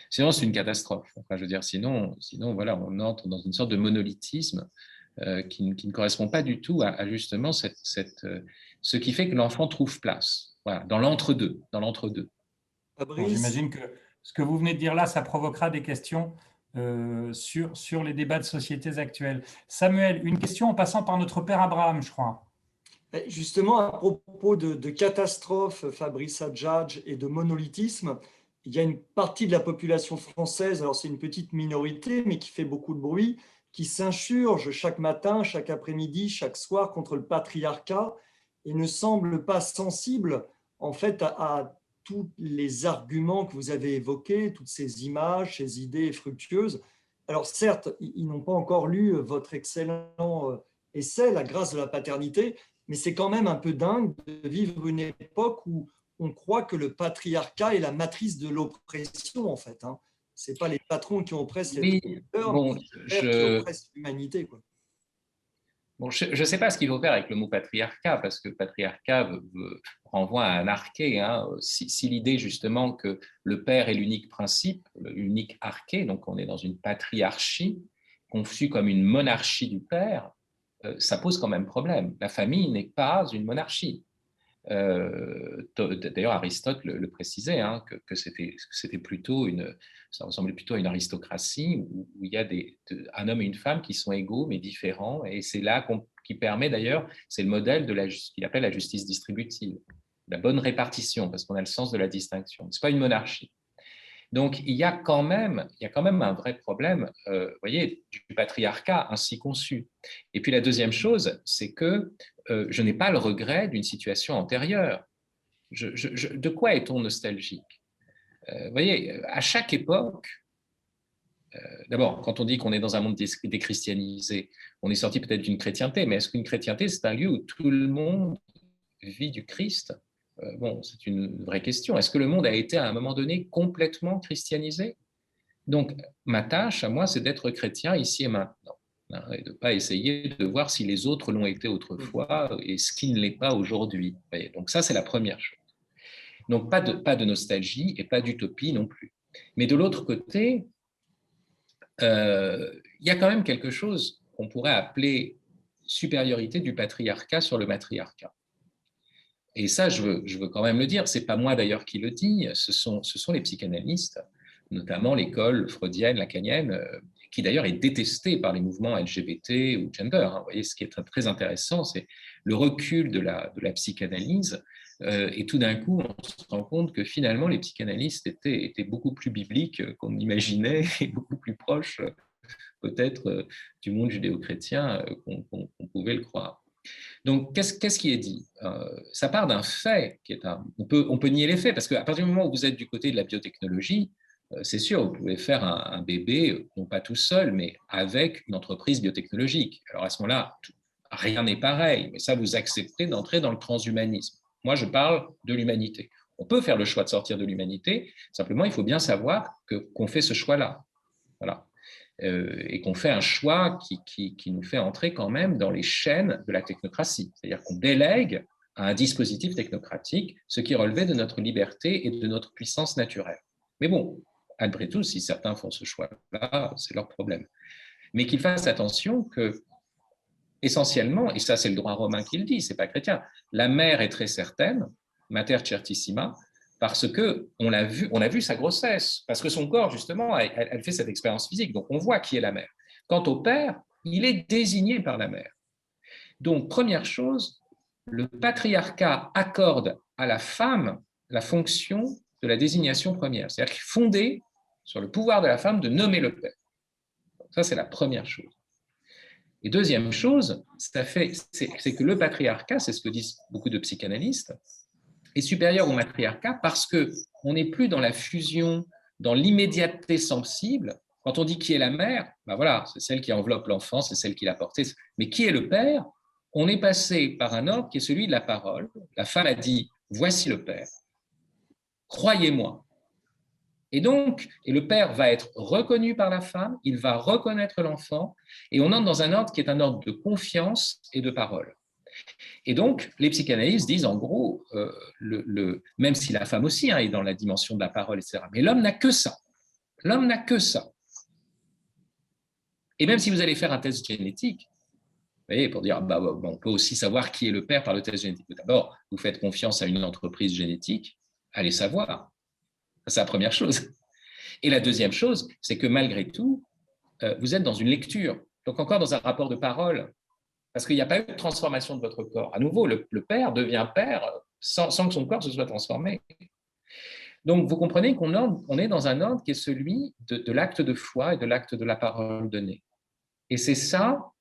Sinon, c'est une catastrophe. Enfin, je veux dire, sinon, voilà, on entre dans une sorte de monolithisme qui ne correspond pas du tout à justement ce qui fait que l'enfant trouve place. Voilà, dans l'entre-deux. Bon, j'imagine que ce que vous venez de dire là, ça provoquera des questions sur les débats de sociétés actuelles. Samuel, une question en passant par notre père Abraham, je crois. Justement, à propos de catastrophe, Fabrice Adjadj, et de monolithisme, il y a une partie de la population française, alors c'est une petite minorité, mais qui fait beaucoup de bruit, qui s'insurge chaque matin, chaque après-midi, chaque soir contre le patriarcat et ne semble pas sensible en fait à tous les arguments que vous avez évoqués, toutes ces images, ces idées fructueuses. Alors certes, ils n'ont pas encore lu votre excellent essai, La grâce de la paternité, mais c'est quand même un peu dingue de vivre une époque où on croit que le patriarcat est la matrice de l'oppression, en fait. Hein. Ce n'est pas les patrons qui oppressent les travailleurs, mais qui oppressent l'humanité. Bon, je ne sais pas ce qu'il faut faire avec le mot patriarcat, parce que patriarcat renvoie à un arché. Hein. Si l'idée justement que le père est l'unique principe, l'unique arché, donc on est dans une patriarchie, conçue comme une monarchie du père, ça pose quand même problème. La famille n'est pas une monarchie. D'ailleurs, Aristote le précisait, hein, que c'était plutôt ça ressemblait plutôt à une aristocratie où il y a un homme et une femme qui sont égaux mais différents, et c'est là qui permet d'ailleurs, c'est le modèle de ce qu'il appelle la justice distributive, la bonne répartition, parce qu'on a le sens de la distinction. C'est pas une monarchie. Donc, il y a quand même un vrai problème, voyez, du patriarcat ainsi conçu. Et puis la deuxième chose, c'est que je n'ai pas le regret d'une situation antérieure. De quoi est-on nostalgique? Voyez, à chaque époque, D'abord, quand on dit qu'on est dans un monde déchristianisé, on est sorti peut-être d'une chrétienté, mais est-ce qu'une chrétienté, c'est un lieu où tout le monde vit du Christ? Bon, c'est une vraie question. Est-ce que le monde a été à un moment donné complètement christianisé? Donc, ma tâche à moi, c'est d'être chrétien ici et maintenant, hein, et de ne pas essayer de voir si les autres l'ont été autrefois et ce qui ne l'est pas aujourd'hui. Donc ça, c'est la première chose. Donc, pas de nostalgie et pas d'utopie non plus. Mais de l'autre côté, il y a quand même quelque chose qu'on pourrait appeler supériorité du patriarcat sur le matriarcat. Et ça, je veux quand même le dire, c'est pas moi d'ailleurs qui le dis, ce sont les psychanalystes, notamment l'école freudienne, lacanienne, qui d'ailleurs est détestée par les mouvements LGBT ou gender. Vous voyez, ce qui est très intéressant, c'est le recul de la psychanalyse, et tout d'un coup, on se rend compte que finalement, les psychanalystes étaient beaucoup plus bibliques qu'on imaginait et beaucoup plus proches peut-être du monde judéo-chrétien qu'on pouvait le croire. Donc, qu'est-ce qui est dit? Ça part d'un fait qui est on peut nier les faits, parce qu'à partir du moment où vous êtes du côté de la biotechnologie, c'est sûr, vous pouvez faire un bébé, non pas tout seul, mais avec une entreprise biotechnologique. Alors à ce moment-là, rien n'est pareil, mais ça, vous acceptez d'entrer dans le transhumanisme. Moi, je parle de l'humanité. On peut faire le choix de sortir de l'humanité, simplement, il faut bien savoir qu'on fait ce choix-là. Voilà. Et qu'on fait un choix qui nous fait entrer quand même dans les chaînes de la technocratie. C'est-à-dire qu'on délègue à un dispositif technocratique ce qui relevait de notre liberté et de notre puissance naturelle. Mais bon, après tout, si certains font ce choix-là, c'est leur problème. Mais qu'ils fassent attention que, essentiellement, et ça c'est le droit romain qui le dit, c'est pas chrétien, la mère est très certaine, mater certissima, parce qu'on a vu sa grossesse, parce que son corps, justement, elle fait cette expérience physique, donc on voit qui est la mère. Quant au père, il est désigné par la mère. Donc, première chose, le patriarcat accorde à la femme la fonction de la désignation première, c'est-à-dire qu'il est fondé sur le pouvoir de la femme de nommer le père. Donc, ça, c'est la première chose. Et deuxième chose, c'est que le patriarcat, c'est ce que disent beaucoup de psychanalystes, est supérieur au matriarcat parce qu'on n'est plus dans la fusion, dans l'immédiateté sensible. Quand on dit qui est la mère, ben voilà, c'est celle qui enveloppe l'enfant, c'est celle qui l'a porté. Mais qui est le père? On est passé par un ordre qui est celui de la parole. La femme a dit, voici le père, croyez-moi. Et donc, le père va être reconnu par la femme, il va reconnaître l'enfant, et on entre dans un ordre qui est un ordre de confiance et de parole. Et donc, les psychanalystes disent en gros, même si la femme aussi est dans la dimension de la parole, etc., mais l'homme n'a que ça. L'homme n'a que ça. Et même si vous allez faire un test génétique, vous voyez, pour dire, on peut aussi savoir qui est le père par le test génétique. D'abord, vous faites confiance à une entreprise génétique, allez savoir. C'est la première chose. Et la deuxième chose, c'est que malgré tout, vous êtes dans une lecture, donc encore dans un rapport de parole. Parce qu'il n'y a pas eu de transformation de votre corps. À nouveau, le père devient père sans que son corps se soit transformé. Donc, vous comprenez qu'on est dans un ordre qui est celui de l'acte de foi et de l'acte de la parole donnée. Et c'est ça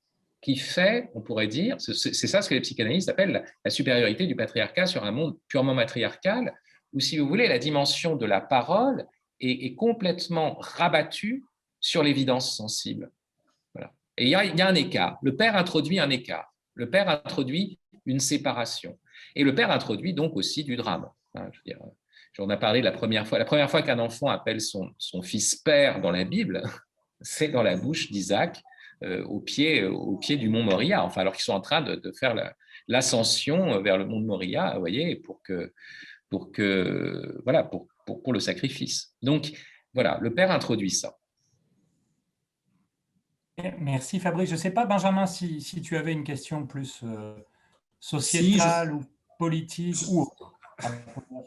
qui fait, on pourrait dire, c'est ça ce que les psychanalystes appellent la supériorité du patriarcat sur un monde purement matriarcal, où, si vous voulez, la dimension de la parole est complètement rabattue sur l'évidence sensible. Voilà. Et il y a un écart. Le père introduit un écart. Le père introduit une séparation. Et le père introduit donc aussi du drame. Je veux dire, j'en ai parlé la première fois. La première fois qu'un enfant appelle son fils père dans la Bible, c'est dans la bouche d'Isaac, au pied du mont Moria. Enfin, alors qu'ils sont en train de faire l'ascension vers le mont Moria, vous voyez, pour le sacrifice. Donc, voilà, le père introduit ça. Merci Fabrice. Je ne sais pas, Benjamin, si tu avais une question plus sociétale ou politique ou autre.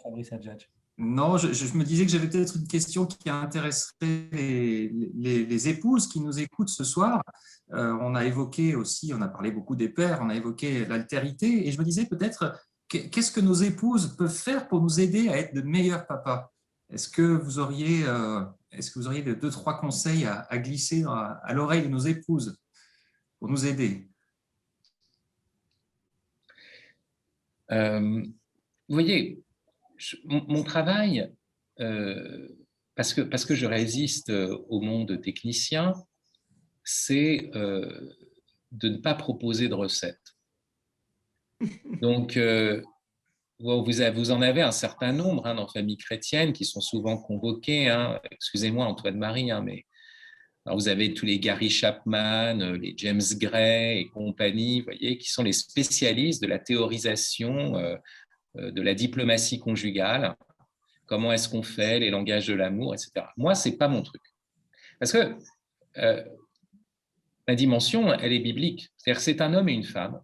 Fabrice Adjadj. Non, je me disais que j'avais peut-être une question qui intéresserait les épouses qui nous écoutent ce soir. On a évoqué aussi, on a parlé beaucoup des pères, on a évoqué l'altérité, et je me disais peut-être, qu'est-ce que nos épouses peuvent faire pour nous aider à être de meilleurs papas? Est-ce que vous auriez deux, trois conseils à glisser à l'oreille de nos épouses pour nous aider? Vous voyez, mon travail, parce que je résiste au monde technicien, c'est de ne pas proposer de recettes. Donc, vous en avez un certain nombre dans Famille chrétienne qui sont souvent convoqués. Excusez-moi, Antoine-Marie, mais alors vous avez tous les Gary Chapman, les James Gray et compagnie, vous voyez, qui sont les spécialistes de la théorisation de la diplomatie conjugale. Comment est-ce qu'on fait, les langages de l'amour, etc. Moi, c'est pas mon truc. Parce que la dimension, elle est biblique. C'est-à-dire que c'est un homme et une femme.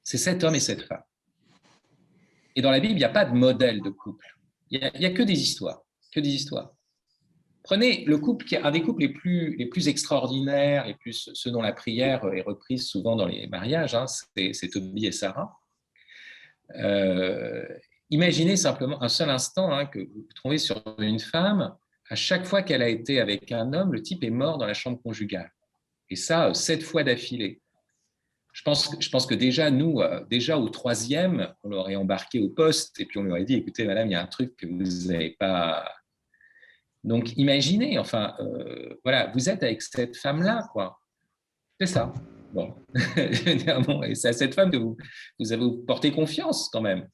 C'est cet homme et cette femme. Et dans la Bible, il n'y a pas de modèle de couple. Il n'y a que des histoires. Que des histoires. Prenez le couple qui est un des couples les plus extraordinaires, et plus ceux dont la prière est reprise souvent dans les mariages, c'est Tobie et Sarah. Imaginez simplement un seul instant que vous trouvez sur une femme, à chaque fois qu'elle a été avec un homme, le type est mort dans la chambre conjugale. Et ça, 7 fois d'affilée. Je pense que déjà, nous, déjà au 3e, on l'aurait embarqué au poste et puis on lui aurait dit, écoutez, madame, il y a un truc que vous n'avez pas... Donc, imaginez, voilà, vous êtes avec cette femme-là, quoi. C'est ça. Bon. Et c'est à cette femme que vous avez porté confiance, quand même.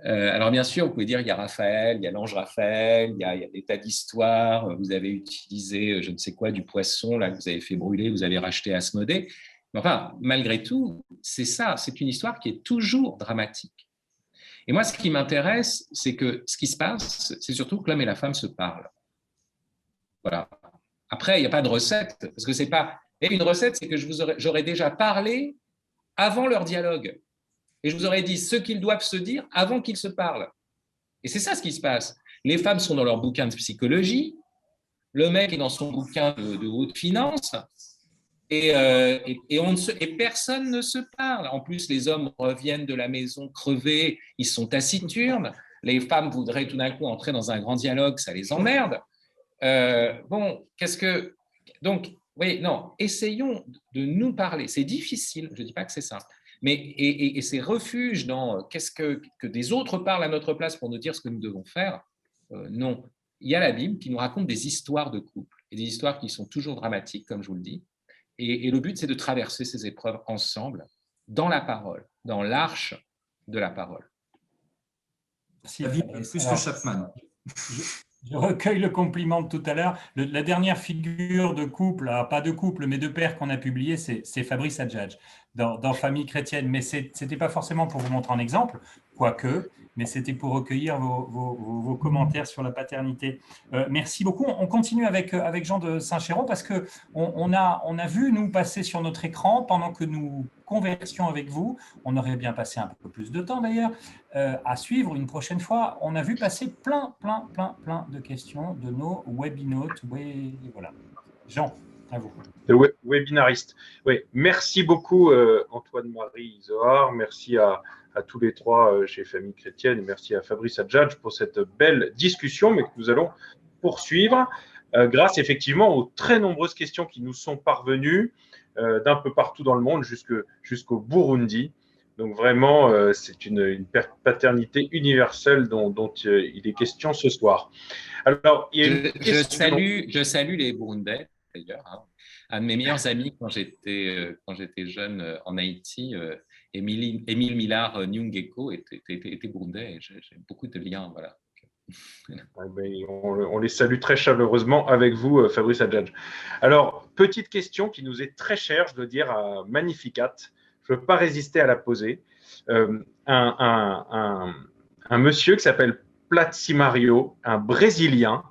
Alors, bien sûr, vous pouvez dire, il y a Raphaël, il y a l'ange Raphaël, il y a des tas d'histoires, vous avez utilisé, je ne sais quoi, du poisson, là, que vous avez fait brûler, vous avez racheté Asmodée. Mais enfin, malgré tout, c'est ça, c'est une histoire qui est toujours dramatique. Et moi, ce qui m'intéresse, c'est que ce qui se passe, c'est surtout que l'homme et la femme se parlent. Voilà. Après, il n'y a pas de recette, parce que c'est pas... Et une recette, c'est que j'aurais déjà parlé avant leur dialogue. Et je vous aurais dit ce qu'ils doivent se dire avant qu'ils se parlent. Et c'est ça ce qui se passe. Les femmes sont dans leur bouquin de psychologie, le mec est dans son bouquin de haute finance, et personne ne se parle. En plus, les hommes reviennent de la maison crevés, ils sont taciturnes. Les femmes voudraient tout d'un coup entrer dans un grand dialogue, ça les emmerde. Donc, oui, non, essayons de nous parler. C'est difficile, je ne dis pas que c'est simple, mais et ces refuges dans que des autres parlent à notre place pour nous dire ce que nous devons faire, non. Il y a la Bible qui nous raconte des histoires de couple, et des histoires qui sont toujours dramatiques, comme je vous le dis, et le but, c'est de traverser ces épreuves ensemble, dans la parole, dans l'arche de la parole. Merci. La Bible plus que Chapman. Je recueille le compliment de tout à l'heure. La dernière figure de couple, pas de couple, mais de père qu'on a publié, c'est Fabrice Adjadj dans Famille chrétienne. Mais ce n'était pas forcément pour vous montrer un exemple, quoique, mais c'était pour recueillir vos commentaires sur la paternité. Merci beaucoup. On continue avec Jean de Saint-Chéron parce qu'on a vu nous passer sur notre écran pendant que nous conversions avec vous. On aurait bien passé un peu plus de temps d'ailleurs à suivre une prochaine fois. On a vu passer plein de questions de nos webinautes. Voilà. Jean, à vous. Le webinariste. Oui, merci beaucoup Antoine-Marie Zohar, merci à tous les trois chez Famille Chrétienne, et merci à Fabrice Adjadj pour cette belle discussion, mais que nous allons poursuivre grâce effectivement aux très nombreuses questions qui nous sont parvenues d'un peu partout dans le monde jusqu'au Burundi. Donc vraiment, c'est une paternité universelle dont il est question ce soir. Alors, je salue les Burundais d'ailleurs. Un de mes meilleurs amis quand j'étais jeune en Haïti, Émile Millard Nyungeko, était burundais et j'ai beaucoup de liens. Voilà. On les salue très chaleureusement avec vous, Fabrice Adjadj. Alors, petite question qui nous est très chère, je dois dire, à Magnificat. Je ne peux pas résister à la poser. Un monsieur qui s'appelle Platzi Mario, un Brésilien,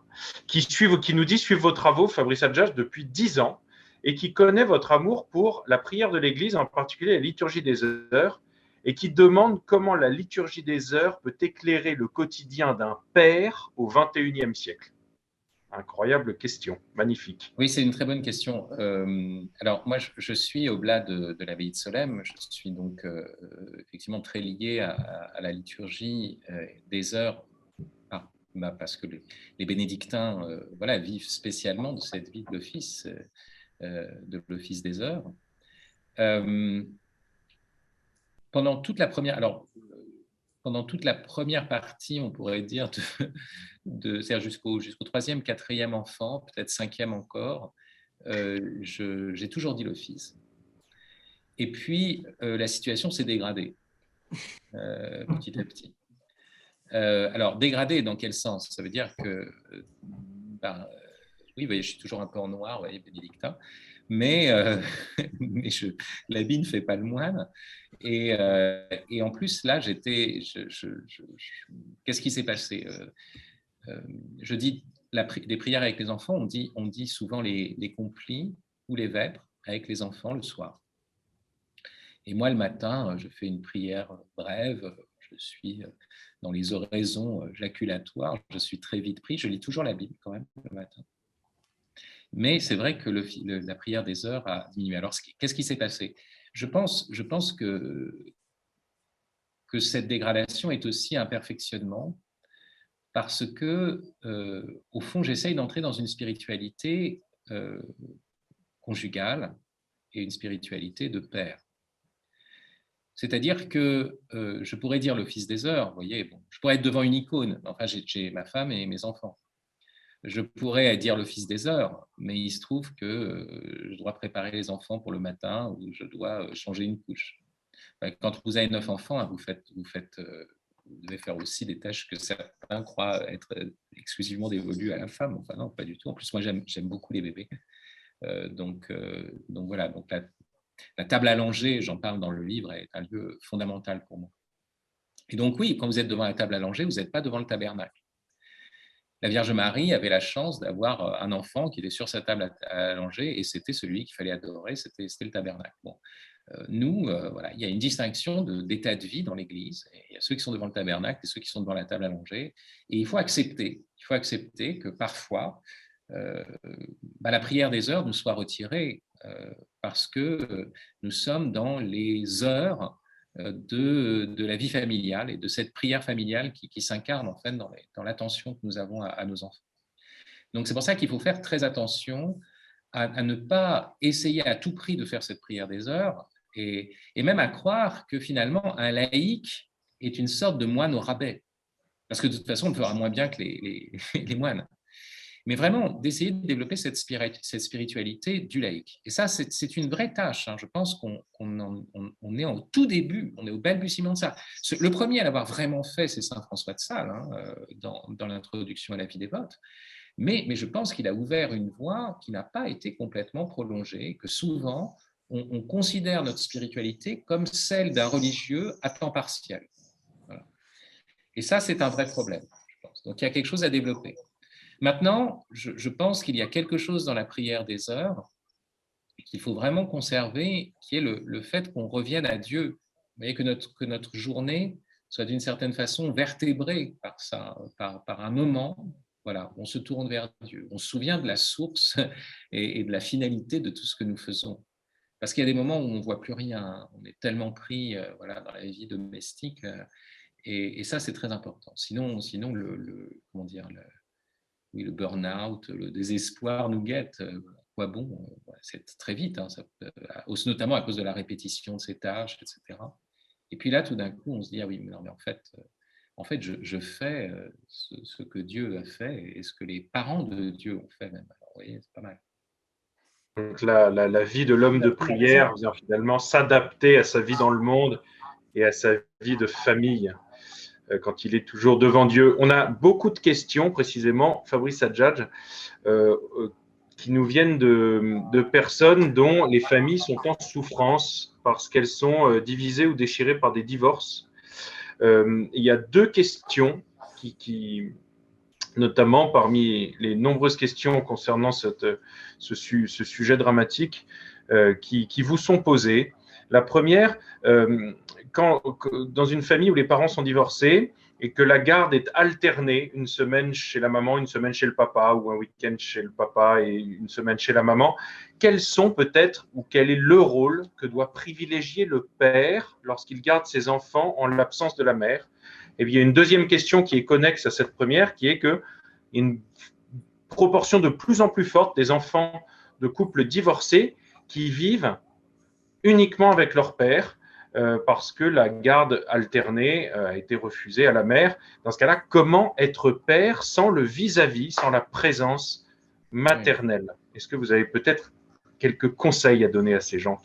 qui nous dit suivre vos travaux, Fabrice Adjadj, depuis 10 ans et qui connaît votre amour pour la prière de l'Église, en particulier la liturgie des heures, et qui demande comment la liturgie des heures peut éclairer le quotidien d'un père au XXIe siècle. Incroyable question, magnifique. Oui, c'est une très bonne question. Alors, moi, je suis au-delà de l'abbaye de Solesmes, je suis donc effectivement très lié à la liturgie des heures, parce que les bénédictins vivent spécialement de cette vie de l'office des heures. Pendant toute la première... Alors, pendant toute la première partie, on pourrait dire, c'est-à-dire jusqu'au troisième, quatrième enfant, peut-être cinquième encore, j'ai toujours dit l'office. Et puis, la situation s'est dégradée petit à petit. Alors, dégradée dans quel sens? Ça veut dire que, oui, je suis toujours un peu en noir, vous voyez, bénédictin, mais, mais l'habit ne fait pas le moine. Et en plus, là, qu'est-ce qui s'est passé? Je dis des prières avec les enfants, on dit souvent les complis ou les vêpres avec les enfants le soir. Et moi, le matin, je fais une prière brève, je suis dans les oraisons jaculatoires, je suis très vite pris, je lis toujours la Bible quand même le matin. Mais c'est vrai que la prière des heures a diminué. Alors, qu'est-ce qui s'est passé? Je pense que cette dégradation est aussi un perfectionnement parce que, au fond, j'essaye d'entrer dans une spiritualité conjugale et une spiritualité de père. C'est-à-dire que je pourrais dire l'office des heures, vous voyez, bon, je pourrais être devant une icône, enfin j'ai ma femme et mes enfants. Je pourrais dire l'office des heures, mais il se trouve que je dois préparer les enfants pour le matin ou je dois changer une couche. Quand vous avez 9 enfants, vous devez faire aussi des tâches que certains croient être exclusivement dévolues à la femme. Enfin non, pas du tout. En plus, moi j'aime beaucoup les bébés. Donc voilà, donc la table à langer, j'en parle dans le livre, est un lieu fondamental pour moi. Et donc oui, quand vous êtes devant la table à langer, vous n'êtes pas devant le tabernacle. La Vierge Marie avait la chance d'avoir un enfant qui était sur sa table à langer et c'était celui qu'il fallait adorer, c'était le tabernacle. Bon. Nous, voilà, il y a une distinction d'état de vie dans l'Église. Il y a ceux qui sont devant le tabernacle et ceux qui sont devant la table à langer. Et il faut accepter que parfois, la prière des heures nous soit retirée parce que nous sommes dans les heures de la vie familiale et de cette prière familiale qui s'incarne en fait dans l'attention que nous avons à nos enfants. Donc c'est pour ça qu'il faut faire très attention à ne pas essayer à tout prix de faire cette prière des heures et même à croire que finalement un laïc est une sorte de moine au rabais. Parce que de toute façon, on le fera moins bien que les moines. Mais vraiment, d'essayer de développer cette spiritualité du laïc. Et ça, c'est une vraie tâche. Je pense qu'on est au tout début, on est au balbutiement de ça. Le premier à l'avoir vraiment fait, c'est saint François de Sales, dans l'introduction à la vie dévote. Mais je pense qu'il a ouvert une voie qui n'a pas été complètement prolongée, que souvent, on considère notre spiritualité comme celle d'un religieux à temps partiel. Voilà. Et ça, c'est un vrai problème, je pense. Donc, il y a quelque chose à développer. Maintenant, je pense qu'il y a quelque chose dans la prière des heures qu'il faut vraiment conserver, qui est le fait qu'on revienne à Dieu. Vous voyez, que notre journée soit d'une certaine façon vertébrée par ça, par un moment, voilà, on se tourne vers Dieu. On se souvient de la source et de la finalité de tout ce que nous faisons. Parce qu'il y a des moments où on ne voit plus rien, on est tellement pris dans la vie domestique, et ça, c'est très important. Sinon le burn-out, le désespoir nous guette. Quoi bon, c'est très vite, notamment à cause de la répétition de ces tâches, etc. Et puis là, tout d'un coup, on se dit, ah oui, mais non, mais en fait je fais ce que Dieu a fait et ce que les parents de Dieu ont fait même. Alors, vous voyez, c'est pas mal. Donc la vie de l'homme de prière vient finalement s'adapter à sa vie dans le monde et à sa vie de famille quand il est toujours devant Dieu. On a beaucoup de questions, précisément, Fabrice Adjadj, qui nous viennent de personnes dont les familles sont en souffrance parce qu'elles sont divisées ou déchirées par des divorces. Il y a 2 questions qui notamment parmi les nombreuses questions concernant ce sujet dramatique qui vous sont posées. La première, dans une famille où les parents sont divorcés et que la garde est alternée, une semaine chez la maman, une semaine chez le papa, ou un week-end chez le papa et une semaine chez la maman, quels sont peut-être, ou quel est le rôle que doit privilégier le père lorsqu'il garde ses enfants en l'absence de la mère? Et bien, il y a une deuxième question qui est connexe à cette première, qui est qu'il y a une proportion de plus en plus forte des enfants de couples divorcés qui vivent uniquement avec leur père, parce que la garde alternée a été refusée à la mère. Dans ce cas-là, comment être père sans le vis-à-vis, sans la présence maternelle? Est-ce que vous avez peut-être quelques conseils à donner à ces gens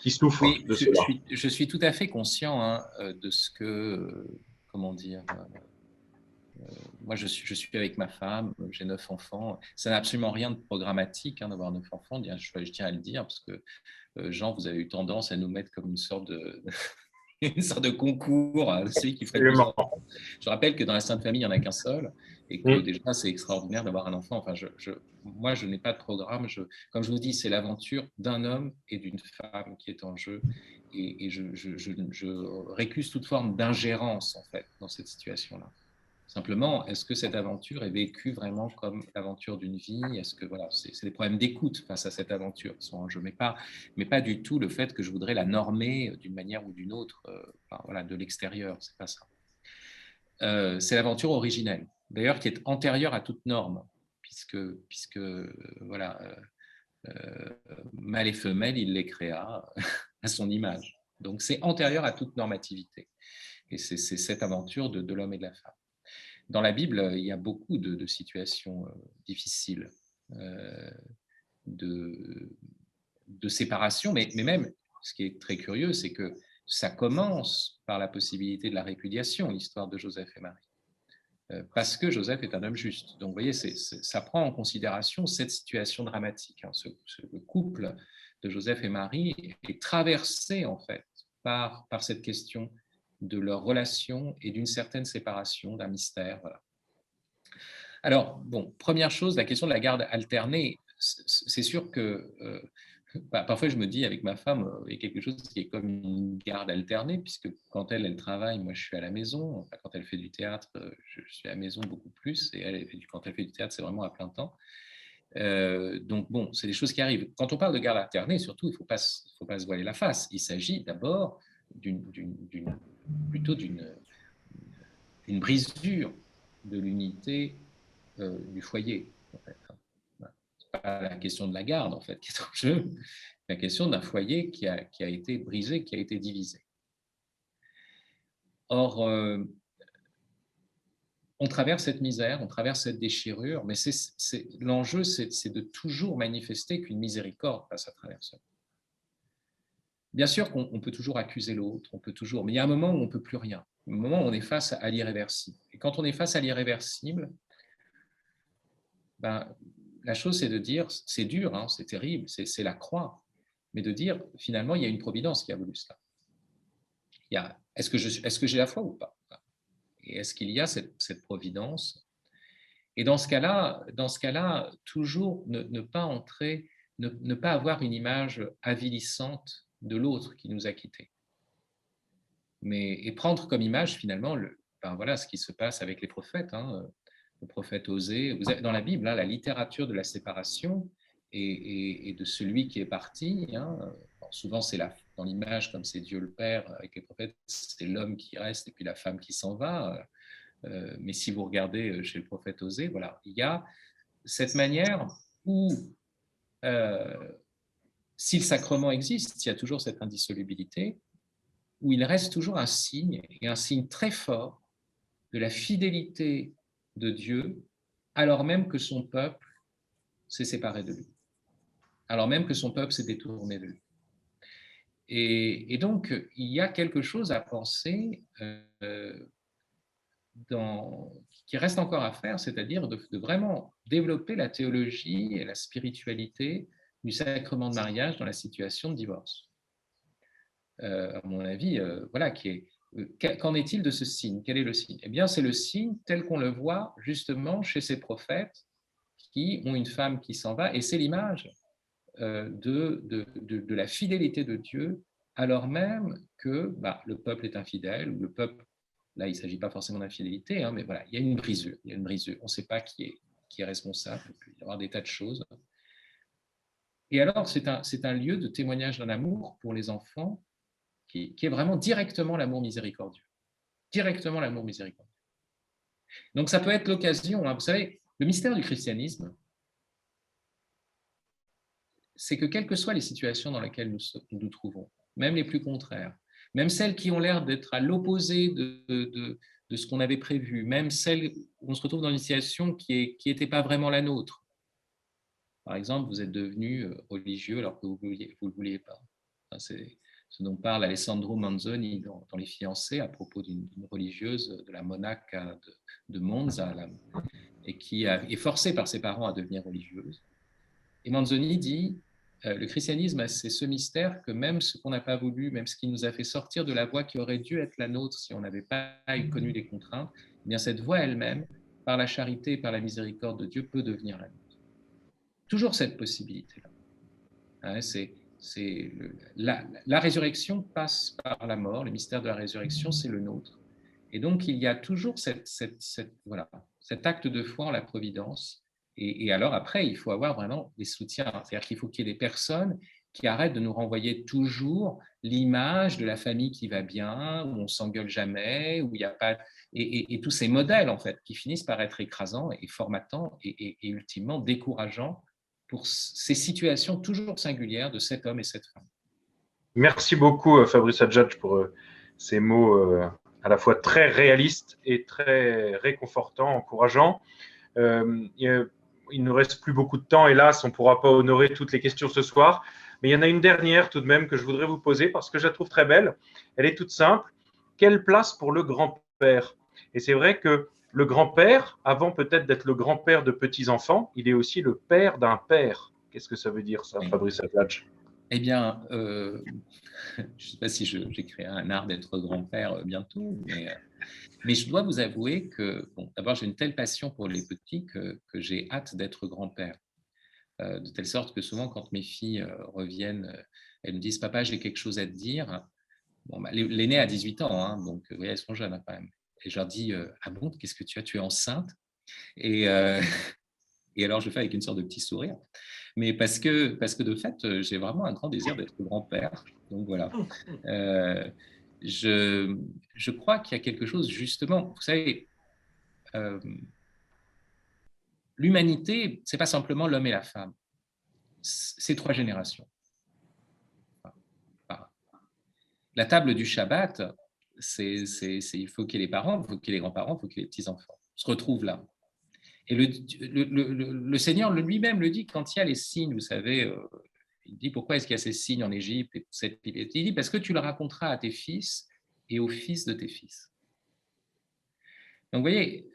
qui souffrent Oui, de cela? je suis tout à fait conscient de ce que, comment dire, moi je suis avec ma femme, j'ai 9 enfants. Ça n'a absolument rien de programmatique d'avoir 9 enfants, je tiens à le dire, parce que Jean, vous avez eu tendance à nous mettre comme une sorte de, une sorte de concours, celui qui ferait le plus enfants. Je rappelle que dans la Sainte Famille, il n'y en a qu'un seul, et que déjà, c'est extraordinaire d'avoir un enfant. Enfin, moi, je n'ai pas de programme. Comme je vous dis, c'est l'aventure d'un homme et d'une femme qui est en jeu, et je récuse toute forme d'ingérence, en fait, dans cette situation-là. Simplement, est-ce que cette aventure est vécue vraiment comme l'aventure d'une vie? Est-ce que voilà, c'est des problèmes d'écoute face à cette aventure qui sont en jeu, mais pas du tout le fait que je voudrais la normer d'une manière ou d'une autre, voilà, de l'extérieur, c'est pas ça. C'est l'aventure originelle, d'ailleurs, qui est antérieure à toute norme, puisque voilà, mâle et femelle, il les créa à son image. Donc, c'est antérieur à toute normativité, et c'est cette aventure de l'homme et de la femme. Dans la Bible, il y a beaucoup de situations difficiles, de séparation, mais même, ce qui est très curieux, c'est que ça commence par la possibilité de la répudiation, l'histoire de Joseph et Marie, parce que Joseph est un homme juste. Donc, vous voyez, ça prend en considération cette situation dramatique. Le couple de Joseph et Marie est traversé, en fait, par cette question de leur relation et d'une certaine séparation, d'un mystère. Voilà. Alors, bon, première chose, la question de la garde alternée, c'est sûr que parfois je me dis avec ma femme, il y a quelque chose qui est comme une garde alternée, puisque quand elle travaille, moi je suis à la maison. Enfin, quand elle fait du théâtre, je suis à la maison beaucoup plus, et quand elle fait du théâtre, c'est vraiment à plein temps. Donc bon, c'est des choses qui arrivent. Quand on parle de garde alternée, surtout, il ne faut pas se voiler la face. Il s'agit d'abord plutôt d'une brisure de l'unité du foyer. En fait. Ce n'est pas la question de la garde en fait, qui est en jeu, la question d'un foyer qui a été brisé, qui a été divisé. Or, on traverse cette misère, on traverse cette déchirure, mais l'enjeu, c'est de toujours manifester qu'une miséricorde passe à travers ça. Bien sûr qu'on peut toujours accuser l'autre, mais il y a un moment où on ne peut plus rien, un moment où on est face à l'irréversible. Et quand on est face à l'irréversible, la chose, c'est de dire, c'est dur, c'est terrible, c'est la croix, mais de dire, finalement, il y a une providence qui a voulu cela. Est-ce que j'ai la foi ou pas? Et est-ce qu'il y a cette providence? Et dans ce cas-là, toujours ne pas entrer, ne pas avoir une image avilissante de l'autre qui nous a quittés. Et prendre comme image, finalement, voilà ce qui se passe avec les prophètes. Le prophète Osée. Dans la Bible, la littérature de la séparation et de celui qui est parti, souvent c'est dans l'image, comme c'est Dieu le Père avec les prophètes, c'est l'homme qui reste et puis la femme qui s'en va. Mais si vous regardez chez le prophète Osée, voilà, il y a cette manière où, si le sacrement existe, il y a toujours cette indissolubilité, où il reste toujours un signe, et un signe très fort, de la fidélité de Dieu, alors même que son peuple s'est séparé de lui, alors même que son peuple s'est détourné de lui. Et donc, il y a quelque chose à penser qui reste encore à faire, c'est-à-dire de vraiment développer la théologie et la spiritualité du sacrement de mariage dans la situation de divorce. À mon avis, voilà, qu'en est-il de ce signe? Quel est le signe? Eh bien, c'est le signe tel qu'on le voit justement chez ces prophètes qui ont une femme qui s'en va, et c'est l'image de la fidélité de Dieu, alors même que le peuple est infidèle, ou le peuple, là, il ne s'agit pas forcément d'infidélité, mais voilà, il y a une brisure. On ne sait pas qui est responsable, il peut y avoir des tas de choses. Et alors, c'est un lieu de témoignage d'un amour pour les enfants qui est vraiment directement l'amour miséricordieux. Directement l'amour miséricordieux. Donc, ça peut être l'occasion, vous savez, le mystère du christianisme, c'est que quelles que soient les situations dans lesquelles nous nous trouvons, même les plus contraires, même celles qui ont l'air d'être à l'opposé de ce qu'on avait prévu, même celles où on se retrouve dans une situation qui n'était pas vraiment la nôtre. Par exemple, vous êtes devenu religieux alors que vous ne le vouliez pas. Enfin, c'est ce dont parle Alessandro Manzoni dans Les Fiancés à propos d'une religieuse de la Monaca de Monza, et qui est forcée par ses parents à devenir religieuse. Et Manzoni dit le christianisme, c'est ce mystère que même ce qu'on n'a pas voulu, même ce qui nous a fait sortir de la voie qui aurait dû être la nôtre si on n'avait pas connu les contraintes, eh bien cette voie elle-même, par la charité et par la miséricorde de Dieu, peut devenir la nôtre. Toujours cette possibilité-là. Hein, la résurrection passe par la mort, le mystère de la résurrection, c'est le nôtre. Et donc, il y a toujours cet acte de foi en la providence. Et alors, après, il faut avoir vraiment des soutiens. C'est-à-dire qu'il faut qu'il y ait des personnes qui arrêtent de nous renvoyer toujours l'image de la famille qui va bien, où on ne s'engueule jamais, où il n'y a pas… Et tous ces modèles, en fait, qui finissent par être écrasants et formatants et ultimement décourageants pour ces situations toujours singulières de cet homme et cette femme. Merci beaucoup, Fabrice Adjadj, pour ces mots à la fois très réalistes et très réconfortants, encourageants. Il ne nous reste plus beaucoup de temps, hélas, on ne pourra pas honorer toutes les questions ce soir, mais il y en a une dernière tout de même que je voudrais vous poser parce que je la trouve très belle. Elle est toute simple. Quelle place pour le grand-père? Et c'est vrai que le grand-père, avant peut-être d'être le grand-père de petits-enfants, il est aussi le père d'un père. Qu'est-ce que ça veut dire, ça, Fabrice Adjadj? Eh bien, je ne sais pas si j'ai créé un art d'être grand-père bientôt, mais je dois vous avouer que, bon, d'abord, j'ai une telle passion pour les petits que j'ai hâte d'être grand-père. De telle sorte que souvent, quand mes filles reviennent, elles me disent « Papa, j'ai quelque chose à te dire ». Bon, bah, l'aînée a 18 ans, hein, donc oui, elles sont jeunes hein, quand même. Et je leur dis « Ah bon, qu'est-ce que tu as? Tu es enceinte ?» et alors, je fais avec une sorte de petit sourire. Mais parce que de fait, j'ai vraiment un grand désir d'être grand-père. Donc voilà. Je crois qu'il y a quelque chose, justement, vous savez, l'humanité, ce n'est pas simplement l'homme et la femme. C'est 3 générations. La table du Shabbat, il faut qu'il y ait les parents, il faut qu'il y ait les grands-parents, il faut qu'il y ait les petits-enfants. On se retrouve là. Et le Seigneur lui-même le dit quand il y a les signes, vous savez, il dit pourquoi est-ce qu'il y a ces signes en Égypte et il dit parce que tu le raconteras à tes fils et aux fils de tes fils. Donc vous voyez,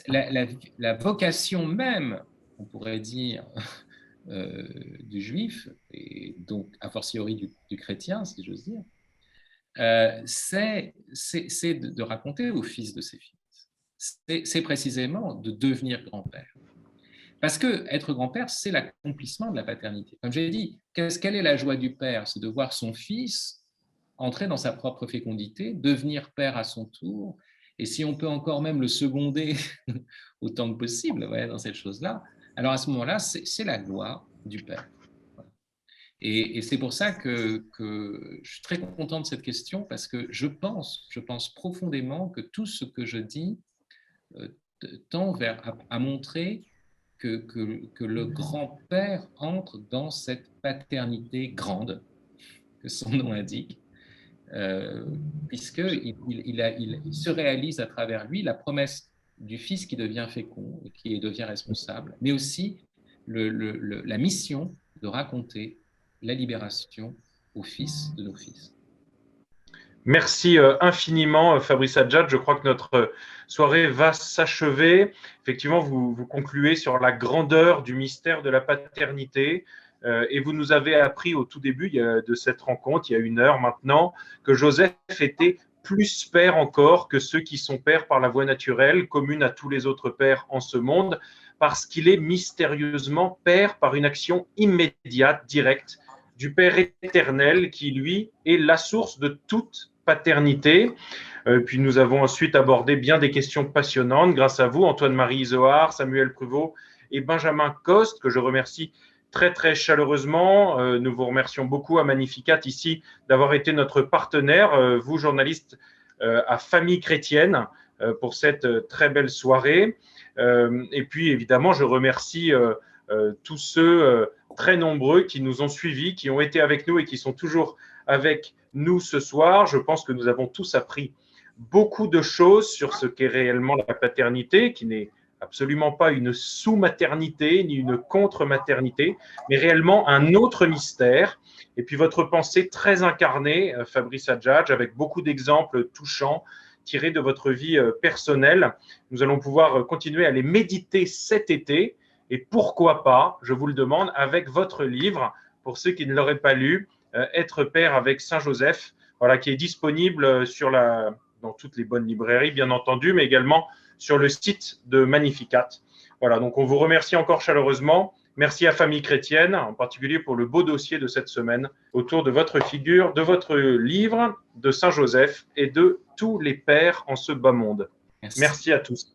la vocation même, on pourrait dire, du juif, et donc a fortiori du chrétien, si j'ose dire, c'est de raconter aux fils de ses fils. C'est précisément de devenir grand-père. Parce que être grand-père, c'est l'accomplissement de la paternité. Comme j'ai dit, quelle est la joie du père? C'est de voir son fils entrer dans sa propre fécondité, devenir père à son tour, et si on peut encore même le seconder autant que possible dans cette chose-là, alors à ce moment-là, c'est la gloire du père. Et c'est pour ça que je suis très content de cette question, parce que je pense profondément que tout ce que je dis tend à montrer que le grand-père entre dans cette paternité grande que son nom indique, puisqu'il se réalise à travers lui la promesse du fils qui devient fécond et qui devient responsable, mais aussi la mission de raconter la libération aux fils de nos fils. Merci infiniment, Fabrice Adjadj. Je crois que notre soirée va s'achever. Effectivement, vous concluez sur la grandeur du mystère de la paternité. Et vous nous avez appris au tout début de cette rencontre, il y a 1 heure maintenant, que Joseph était plus père encore que ceux qui sont pères par la voie naturelle, commune à tous les autres pères en ce monde, parce qu'il est mystérieusement père par une action immédiate, directe, du Père éternel qui, lui, est la source de toute paternité. Puis nous avons ensuite abordé bien des questions passionnantes grâce à vous, Antoine-Marie Izoard, Samuel Pruvot et Benjamin Coste, que je remercie très très chaleureusement. Nous vous remercions beaucoup à Magnificat ici d'avoir été notre partenaire, vous journalistes à Famille Chrétienne, pour cette très belle soirée. Et puis évidemment, je remercie tous ceux très nombreux qui nous ont suivis, qui ont été avec nous et qui sont toujours avec nous, ce soir, je pense que nous avons tous appris beaucoup de choses sur ce qu'est réellement la paternité, qui n'est absolument pas une sous-maternité ni une contre-maternité, mais réellement un autre mystère. Et puis votre pensée très incarnée, Fabrice Adjadj, avec beaucoup d'exemples touchants tirés de votre vie personnelle. Nous allons pouvoir continuer à les méditer cet été. Et pourquoi pas, je vous le demande, avec votre livre, pour ceux qui ne l'auraient pas lu, Être père avec Saint Joseph, voilà, qui est disponible dans toutes les bonnes librairies, bien entendu, mais également sur le site de Magnificat. Voilà, donc on vous remercie encore chaleureusement. Merci à Famille Chrétienne, en particulier pour le beau dossier de cette semaine autour de votre figure, de votre livre, de Saint Joseph et de tous les pères en ce bas monde. Merci à tous.